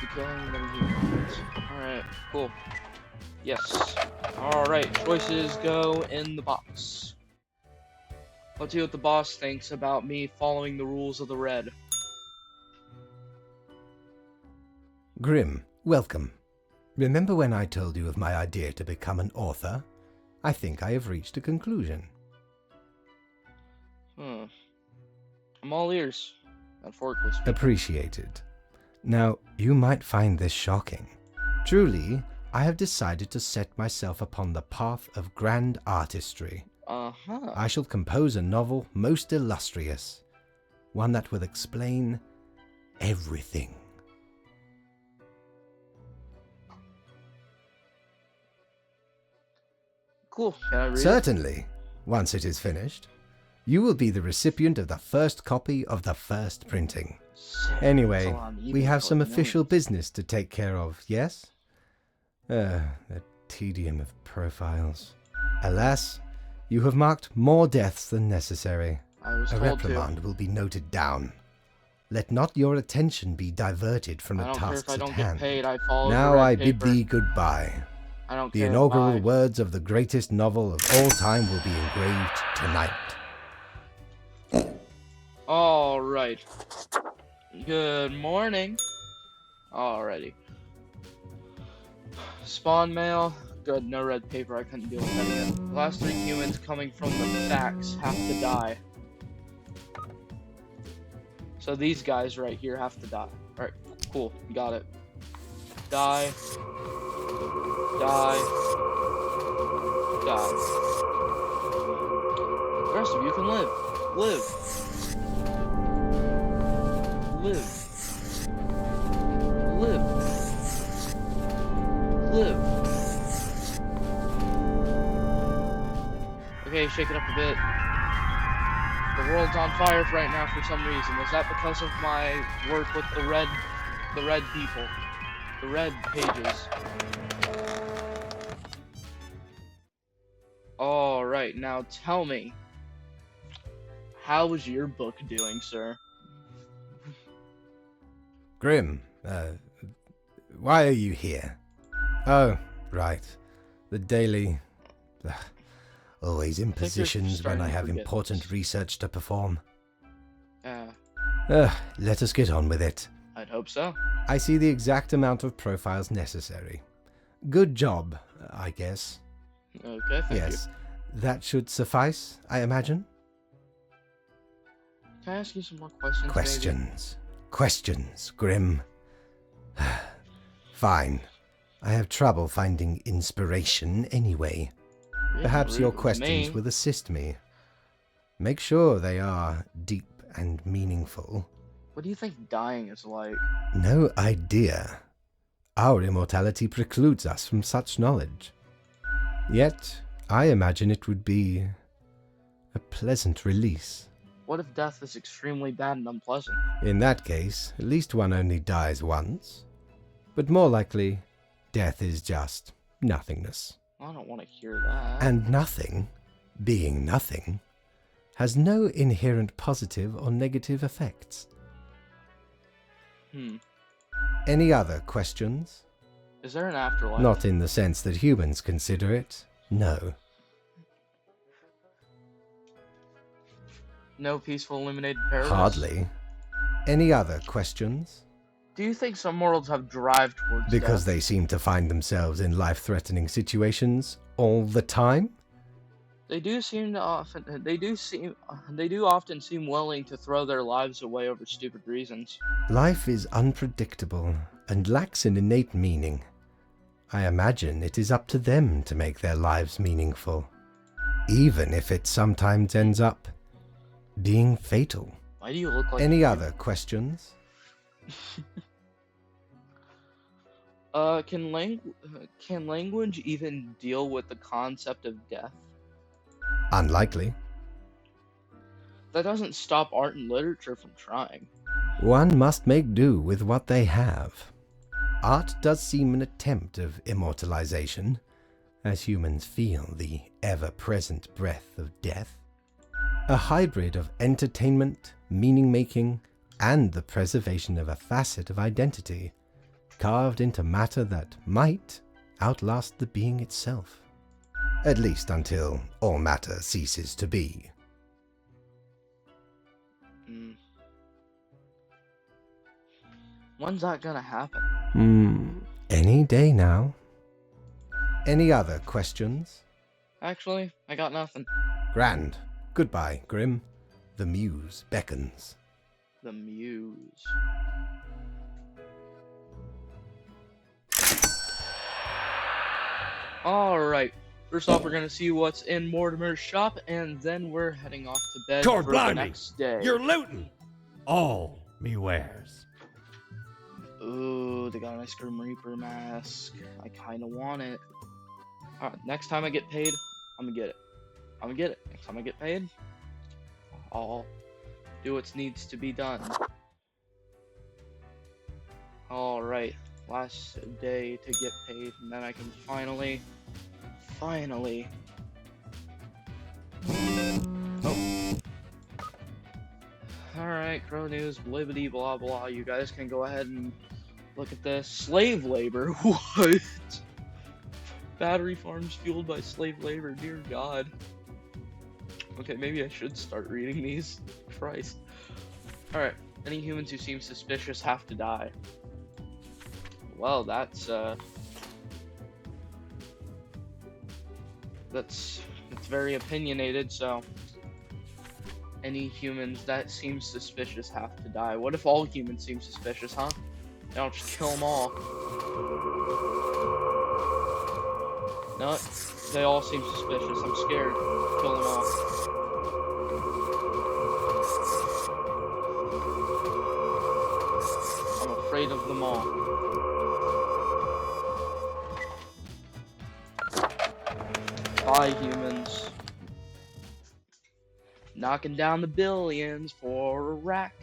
the killing of humans. Alright, cool. Yes. Alright, choices go in the box. Let's see what the boss thinks about me following the rules of the Red. Grim, welcome. Remember when I told you of my idea to become an author? I think I have reached a conclusion. I'm all ears. Metaphorically speaking. Appreciated. Now, you might find this shocking. Truly, I have decided to set myself upon the path of grand artistry. I shall compose a novel most illustrious, one that will explain everything. Cool. Can I read it? Certainly. Once it is finished, you will be the recipient of the first copy of the first printing. Sick. Anyway, That's a lot of we have emails some going official millions. business to take care of, yes? The tedium of profiles. Alas, you have marked more deaths than necessary. I was A told reprimand will be noted down. Let not your attention be diverted from to. the I don't care tasks if I at don't hand. get paid. I follow Now the red I bid paper. thee goodbye. I don't The care. inaugural Bye. words of the greatest novel of all time will be engraved tonight. All right. Good morning. Alrighty. Spawn mail. Good, no red paper. I couldn't deal with any of it. The last 3 humans coming from the facts have to die. So these guys right here have to die. Alright, cool. Got it. Die. Die. Die. The rest of you can live. Live. Live. Live. Live. Okay, shake it up a bit. The world's on fire right now for some reason. Is that because of my work with the red people? The red pages. Alright, now tell me. How was your book doing, sir? Grim, why are you here? Oh, right. The daily... always in think you're positions when starting I to have forget important this. research to perform. Uh, Let us get on with it. I'd hope so. I see the exact amount of profiles necessary. Good job, I guess. Okay, thank Yes, that should suffice, I imagine. you. Can I ask you some more questions? Questions. Questions, Grim. Fine. I have trouble finding inspiration anyway. Maybe? Perhaps your It was questions me. will assist me. Make sure they are deep and meaningful. What do you think dying is like? No idea. Our immortality precludes us from such knowledge. Yet, I imagine it would be a pleasant release. What if death is extremely bad and unpleasant? In that case, at least one only dies once. But more likely, death is just nothingness. I don't want to hear that. And nothing, being nothing, has no inherent positive or negative effects. Any other questions? Is there an afterlife? Not in the sense that humans consider it, no. No peaceful illuminated paradise? Hardly. Any other questions? Do you think some mortals have drive towards Because death? they seem to find themselves in life-threatening situations all the time? They do often seem willing to throw their lives away over stupid reasons. Life is unpredictable and lacks an innate meaning. I imagine it is up to them to make their lives meaningful, even if it sometimes ends up being fatal. Why do you look like Any other questions? Can language even deal with the concept of death? Unlikely. That doesn't stop art and literature from trying. One must make do with what they have. Art does seem an attempt of immortalization, as humans feel the ever-present breath of death. A hybrid of entertainment, meaning-making, and the preservation of a facet of identity, carved into matter that might outlast the being itself. At least until all matter ceases to be. When's that gonna happen? Any day now. Any other questions? Actually, I got nothing. Grand. Goodbye, Grim. The muse beckons. The muse. Alright. First off, we're gonna see what's in Mortimer's shop, and then we're heading off to bed Lord for the blimey, next day. you're looting all me wares. Ooh, they got an Ice Cream Reaper mask. I kinda want it. Alright, next time I get paid, I'm gonna get it. Next time I get paid, I'll do what needs to be done. Alright, last day to get paid, and then I can finally... Oh. Alright, Crow News, blibbity blah blah. You guys can go ahead and look at this. Slave labor? What? Battery farms fueled by slave labor, dear God. Okay, maybe I should start reading these. Christ. Alright, any humans who seem suspicious have to die. Well, that's very opinionated, so any humans that seem suspicious have to die. What if all humans seem suspicious, huh? I'll just kill them all. No, they all seem suspicious. I'm scared. Kill them all. I'm afraid of them all. Bye, humans. Knocking down the billions for a rack.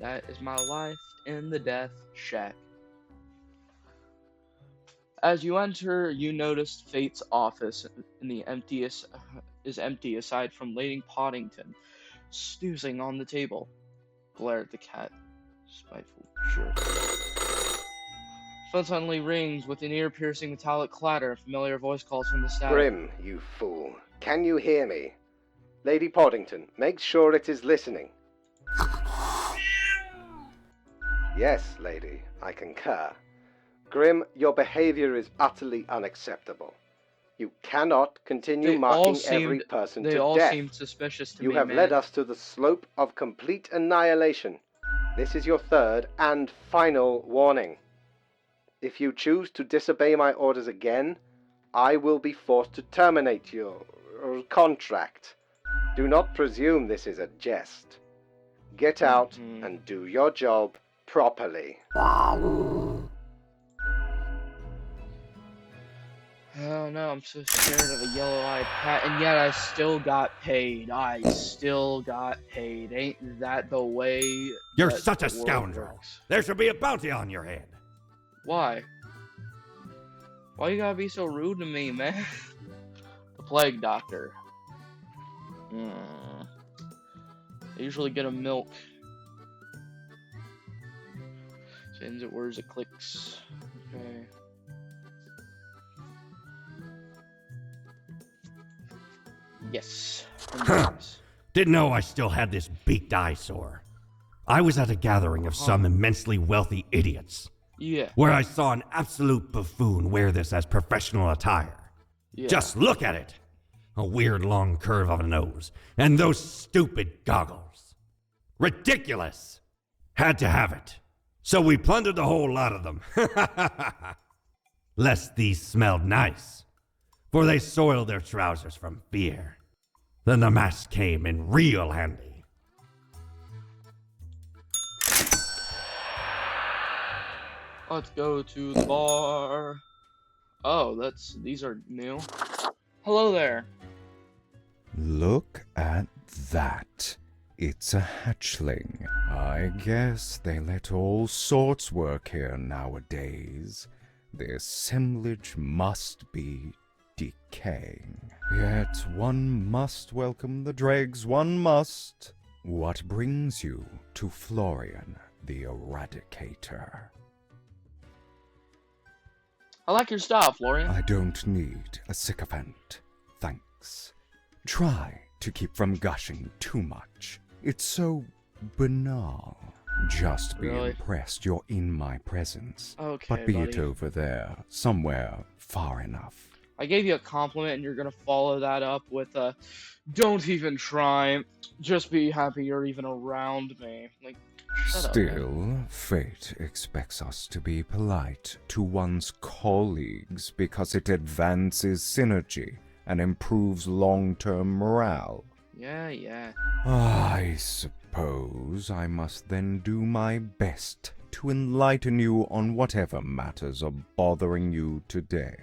That is my life in the death shack. As you enter, you notice Fate's office is empty aside from Lady Poddington, snoozing on the table. Glare at the cat. Spiteful jerk. Phone suddenly rings with an ear-piercing metallic clatter. A familiar voice calls from the static. Grim, you fool. Can you hear me? Lady Poddington, make sure it is listening. Yes, lady, I concur. Grim, your behavior is utterly unacceptable. You cannot continue marking every person to death. They all seemed suspicious to me, You have led us to the slope of complete annihilation. This is your third and final warning. If you choose to disobey my orders again, I will be forced to terminate your contract. Do not presume this is a jest. Get out and do your job properly. Oh no, I'm so scared of a yellow-eyed cat, and yet I still got paid. Ain't that the way? You're that such a the world scoundrel. works? There should be a bounty on your head. Why? Why you gotta be so rude to me, man? The plague doctor. I usually get a milk. Sends it, where's it clicks? Okay. Yes. Didn't know I still had this beaked eyesore. I was at a gathering of some immensely wealthy idiots, Yeah. where I saw an absolute buffoon wear this as professional attire. Yeah. Just look at it! A weird long curve of a nose, and those stupid goggles. Ridiculous! Had to have it. So we plundered the whole lot of them. Lest these smelled nice, for they soiled their trousers from fear. Then the mask came in real handy. Let's go to the bar. Oh, these are new. Hello there. Look at that. It's a hatchling. I guess they let all sorts work here nowadays. The assemblage must be decaying. Yet one must welcome the dregs, one must. What brings you to Florian the Eradicator? I like your style, Florian. I don't need a sycophant, thanks. Try to keep from gushing too much. It's so banal. Just be Really? impressed you're in my presence. Okay, But be buddy. it over there, somewhere far enough. I gave you a compliment and you're gonna follow that up with a don't even try. Just be happy you're even around me. Like, shut up, man. Still, fate expects us to be polite to one's colleagues because it advances synergy and improves long-term morale. Yeah. I suppose I must then do my best to enlighten you on whatever matters are bothering you today.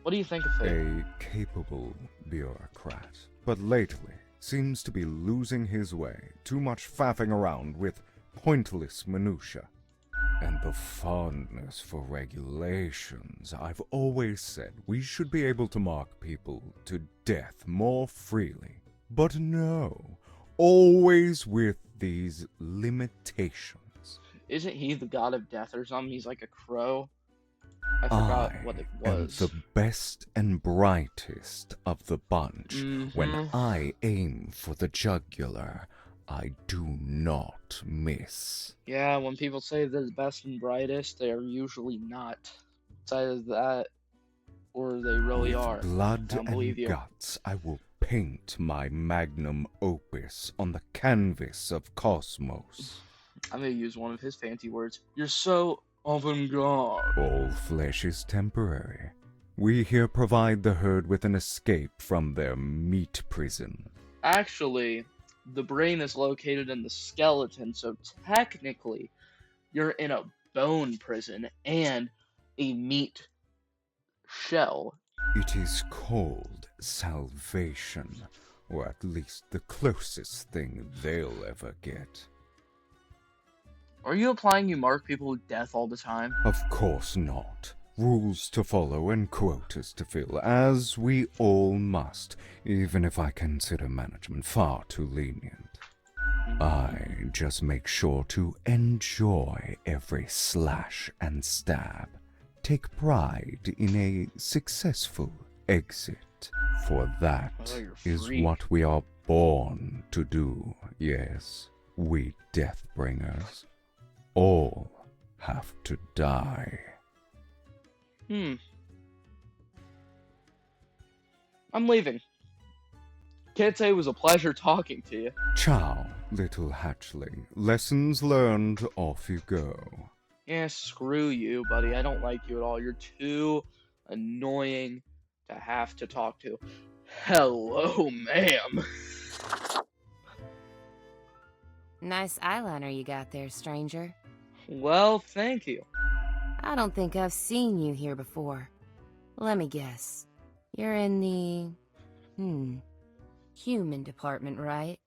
What do you think of it? A capable bureaucrat, but lately seems to be losing his way, too much faffing around with pointless minutia. And the fondness for regulations, I've always said we should be able to mark people to death more freely. But no, always with these limitations. Isn't he the god of death or something? He's like a crow. I forgot what it was. Am the best and brightest of the bunch. When Mhm. I aim for the jugular, I do not miss. Yeah, when people say they're the best and brightest, they are usually not. Either that, or they really With are. blood I don't and believe you. guts, I will paint my magnum opus on the canvas of cosmos. I'm gonna use one of his fancy words. You're so avant-garde. All flesh is temporary. We here provide the herd with an escape from their meat prison. Actually, the brain is located in the skeleton, so technically, you're in a bone prison and a meat shell. It is called salvation, or at least the closest thing they'll ever get. Are you implying you mark people with death all the time? Of course not. Rules to follow and quotas to fill, as we all must, even if I consider management far too lenient. I just make sure to enjoy every slash and stab. Take pride in a successful exit, for that Oh, you're is free. what we are born to do, yes, we Deathbringers. All have to die. I'm leaving. Can't say it was a pleasure talking to you. Ciao, little hatchling. Lessons learned, off you go. Yeah, screw you, buddy. I don't like you at all. You're too annoying to have to talk to. Hello, ma'am. Nice eyeliner you got there, stranger. Well, thank you. I don't think I've seen you here before. Let me guess. You're in the... human department, right?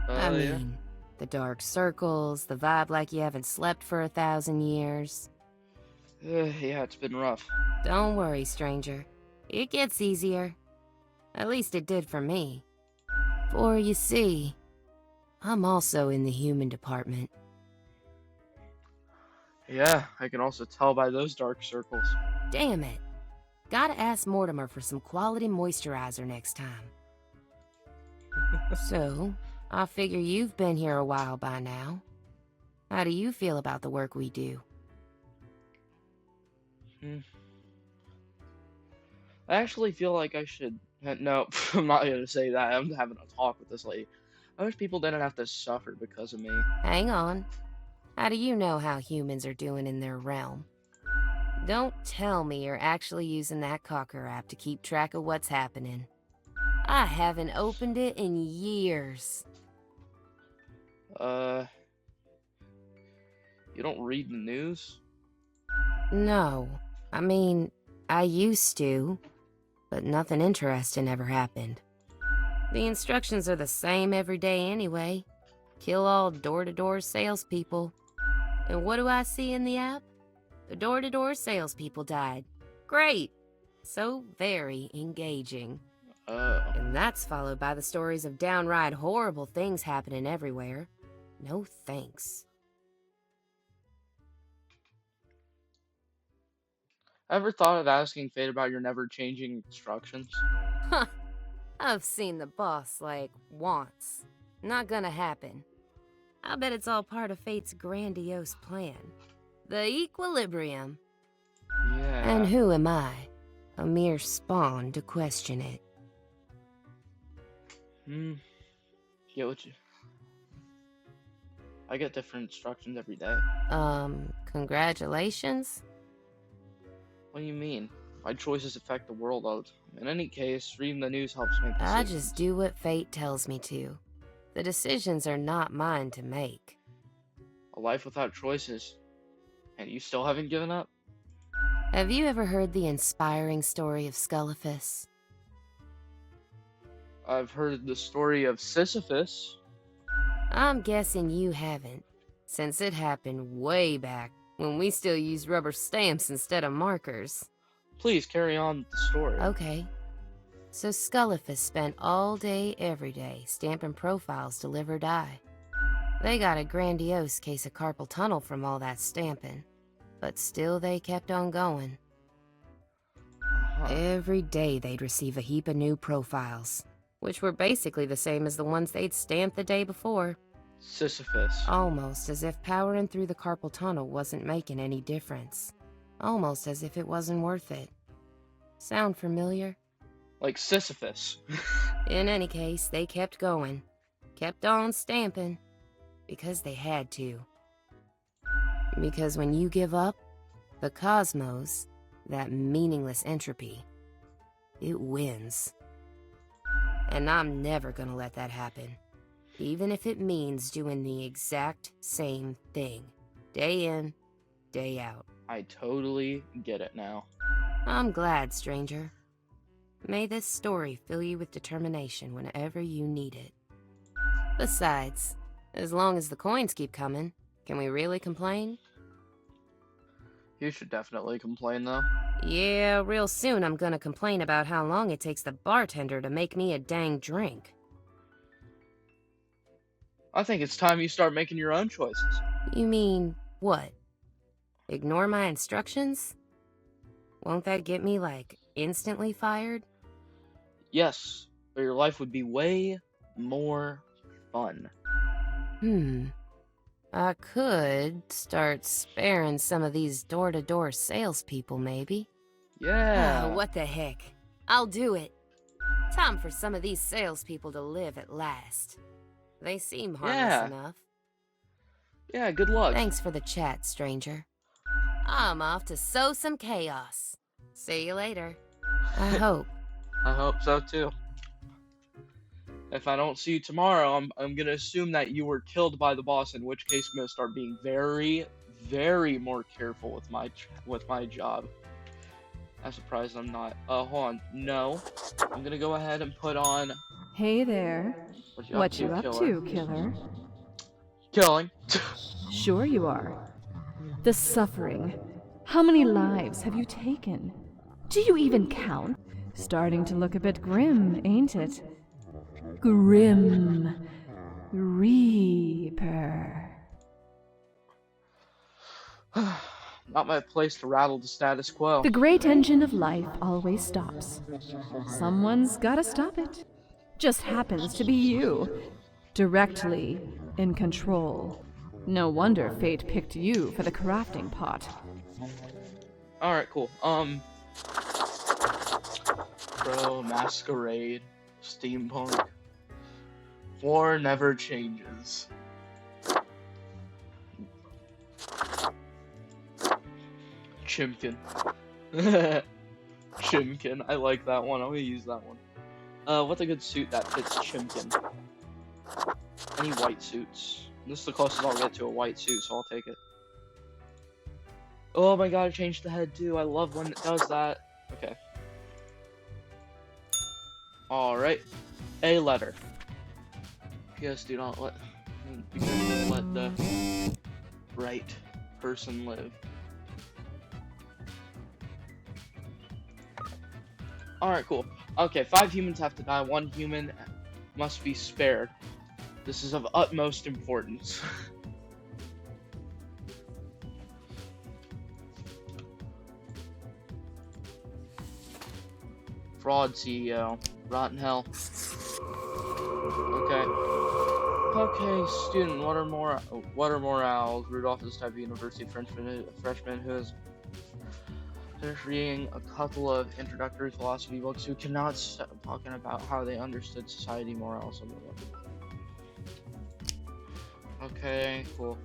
I Yeah. mean, the dark circles, the vibe like you haven't slept for 1,000 years. Yeah, it's been rough. Don't worry, stranger. It gets easier. At least it did for me. For you see, I'm also in the human department. Yeah, I can also tell by those dark circles. Damn it. Gotta ask Mortimer for some quality moisturizer next time. So, I figure you've been here a while by now. How do you feel about the work we do? I actually feel like I should. No, I'm not gonna say that. I'm having a talk with this lady. I wish people didn't have to suffer because of me. Hang on. How do you know how humans are doing in their realm? Don't tell me you're actually using that Cocker app to keep track of what's happening. I haven't opened it in years. You don't read the news? No. I mean, I used to, but nothing interesting ever happened. The instructions are the same every day anyway. Kill all door-to-door salespeople. And what do I see in the app? The door-to-door salespeople died. Great! So very engaging. And that's followed by the stories of downright horrible things happening everywhere. No thanks. Ever thought of asking Fate about your never-changing instructions? Huh. I've seen the boss, like, once. Not gonna happen. I bet it's all part of Fate's grandiose plan. The Equilibrium. Yeah. And who am I? A mere spawn to question it. Get what you... I get different instructions every day. Congratulations? What do you mean? My choices affect the world all the time. In any case, reading the news helps make decisions. I just do what fate tells me to. The decisions are not mine to make. A life without choices. And you still haven't given up? Have you ever heard the inspiring story of Scullifus? I've heard the story of Sisyphus. I'm guessing you haven't, since it happened way back when we still used rubber stamps instead of markers. Please carry on the story. Okay. So Scullifus spent all day, every day, stamping profiles to live or die. They got a grandiose case of carpal tunnel from all that stamping, but still they kept on going. Every day they'd receive a heap of new profiles, which were basically the same as the ones they'd stamped the day before. Sisyphus. Almost as if powering through the carpal tunnel wasn't making any difference. Almost as if it wasn't worth it. Sound familiar? Like Sisyphus. In any case, they kept going. Kept on stamping. Because they had to. Because when you give up, the cosmos, that meaningless entropy, it wins. And I'm never gonna let that happen. Even if it means doing the exact same thing. Day in, day out. I totally get it now. I'm glad, stranger. May this story fill you with determination whenever you need it. Besides, as long as the coins keep coming, can we really complain? You should definitely complain, though. Yeah, real soon I'm gonna complain about how long it takes the bartender to make me a dang drink. I think it's time you start making your own choices. You mean, what? Ignore my instructions? Won't that get me, like, instantly fired? Yes, but your life would be way more fun. I could start sparing some of these door-to-door salespeople, maybe. Yeah. Oh, what the heck. I'll do it. Time for some of these salespeople to live at last. They seem harmless enough. Yeah, good luck. Thanks for the chat, stranger. I'm off to sow some chaos. See you later. I hope. I hope so, too. If I don't see you tomorrow, I'm gonna assume that you were killed by the boss, in which case I'm gonna start being very, very more careful with my job. I'm surprised I'm not. Hold on. No. I'm gonna go ahead and put on... Hey there. What you up to, killer? Killing. Sure you are. The suffering. How many lives have you taken? Do you even count? Starting to look a bit grim, ain't it? Grim Reaper. Not my place to rattle the status quo. The great engine of life always stops. Someone's gotta stop it. just happens to be you. Directly in control. No wonder fate picked you for the crafting pot. Alright, cool. Pro Masquerade, Steampunk. War never changes. Chimkin. Chimkin, I like that one. I'm gonna use that one. What's a good suit that fits Chimkin? Any white suits? This is the closest I'll get to a white suit, so I'll take it. Oh my god, it changed the head too. I love when it does that. Okay. Alright. A letter. Yes, do not let the right person live. Alright, cool. Okay, 5 humans have to die. 1 human must be spared. This is of utmost importance. Fraud CEO. Rotten hell. Okay, student, what are morals? Rudolph is the type of university freshman who is finished reading a couple of introductory philosophy books who cannot stop talking about how they understood society, morals, and okay, cool.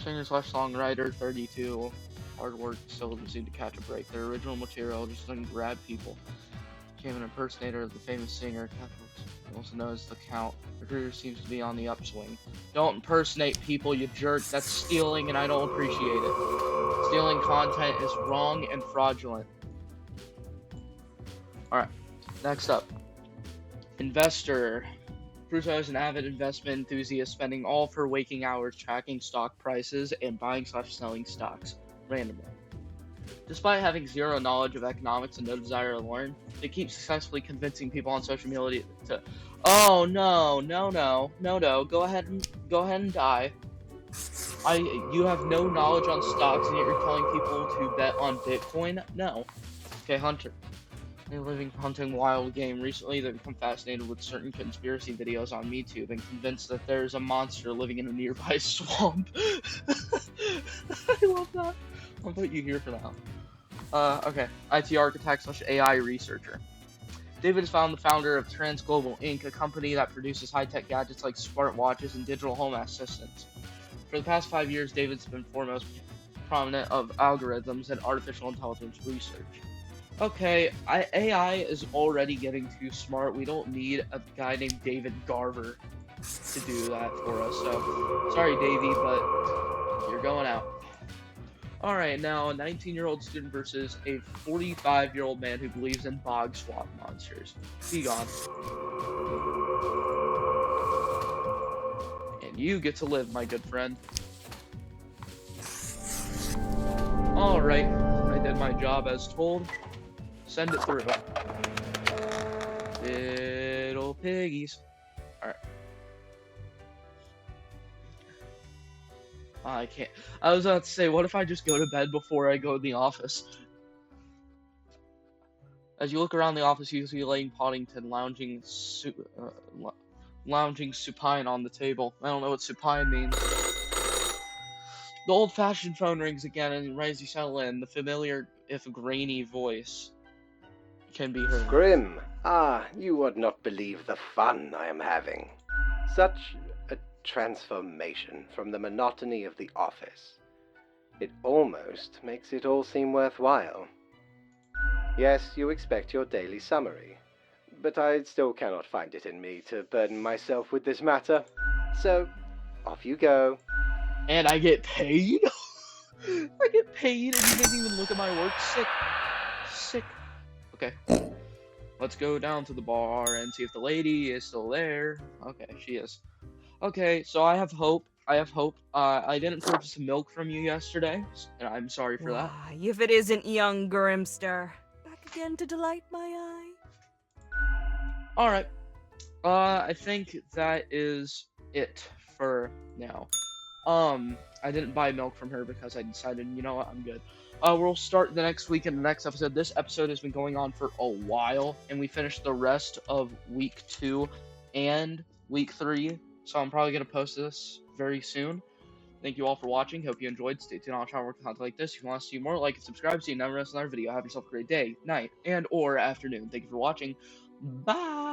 Singer/songwriter 32. Hard work still doesn't seem to catch a break. Their original material just doesn't grab people. Became an impersonator of the famous singer, also known as the Count. Her career seems to be on the upswing. Don't impersonate people, you jerk. That's stealing, and I don't appreciate it. Stealing content is wrong and fraudulent. Alright, next up. Investor. Crusoe is an avid investment enthusiast, spending all of her waking hours tracking stock prices and buying/selling stocks randomly. Despite having zero knowledge of economics and no desire to learn, they keep successfully convincing people on social media to, oh no, go ahead and die. You have no knowledge on stocks and yet you're telling people to bet on Bitcoin? No. Okay, Hunter. A living hunting wild game. Recently, they've become fascinated with certain conspiracy videos on MeTube and convinced that there's a monster living in a nearby swamp. I love that. I'll put you here for now. Okay. IT architect/AI researcher. David is the founder of TransGlobal Inc., a company that produces high-tech gadgets like smartwatches and digital home assistants. For the past 5 years, David's been foremost prominent of algorithms and artificial intelligence research. Okay, AI is already getting too smart. We don't need a guy named David Garver to do that for us. So, sorry, Davey, but you're going out. Alright, now a 19-year-old student versus a 45-year-old man who believes in bog swamp monsters. Be gone. And you get to live, my good friend. Alright, I did my job as told. Send it through. Little piggies. Alright. I can't. I was about to say, what if I just go to bed before I go to the office? As you look around the office, you see Elaine Poddington lounging supine on the table. I don't know what supine means. The old-fashioned phone rings again, and as you settle in, the familiar, if grainy, voice can be heard. Grim, you would not believe the fun I am having. Such a transformation from the monotony of the office. It almost makes it all seem worthwhile. Yes, you expect your daily summary, but I still cannot find it in me to burden myself with this matter. So, off you go. And I get paid? I get paid and you didn't even look at my work? Sick. Okay. Let's go down to the bar and see if the lady is still there. Okay, she is. Okay, so I have hope. I didn't purchase milk from you yesterday, and I'm sorry for that. Why, if it isn't young Grimster. Back again to delight my eye. Alright. I think that is it for now. I didn't buy milk from her because I decided, you know what, I'm good. We'll start the next week in the next episode. This episode has been going on for a while, and we finished the rest of week 2 and week 3, so I'm probably going to post this very soon. Thank you all for watching. Hope you enjoyed. Stay tuned. I'll try to work on content like this. If you want to see more, like and subscribe so you never miss another video. Have yourself a great day, night, and or afternoon. Thank you for watching. Bye!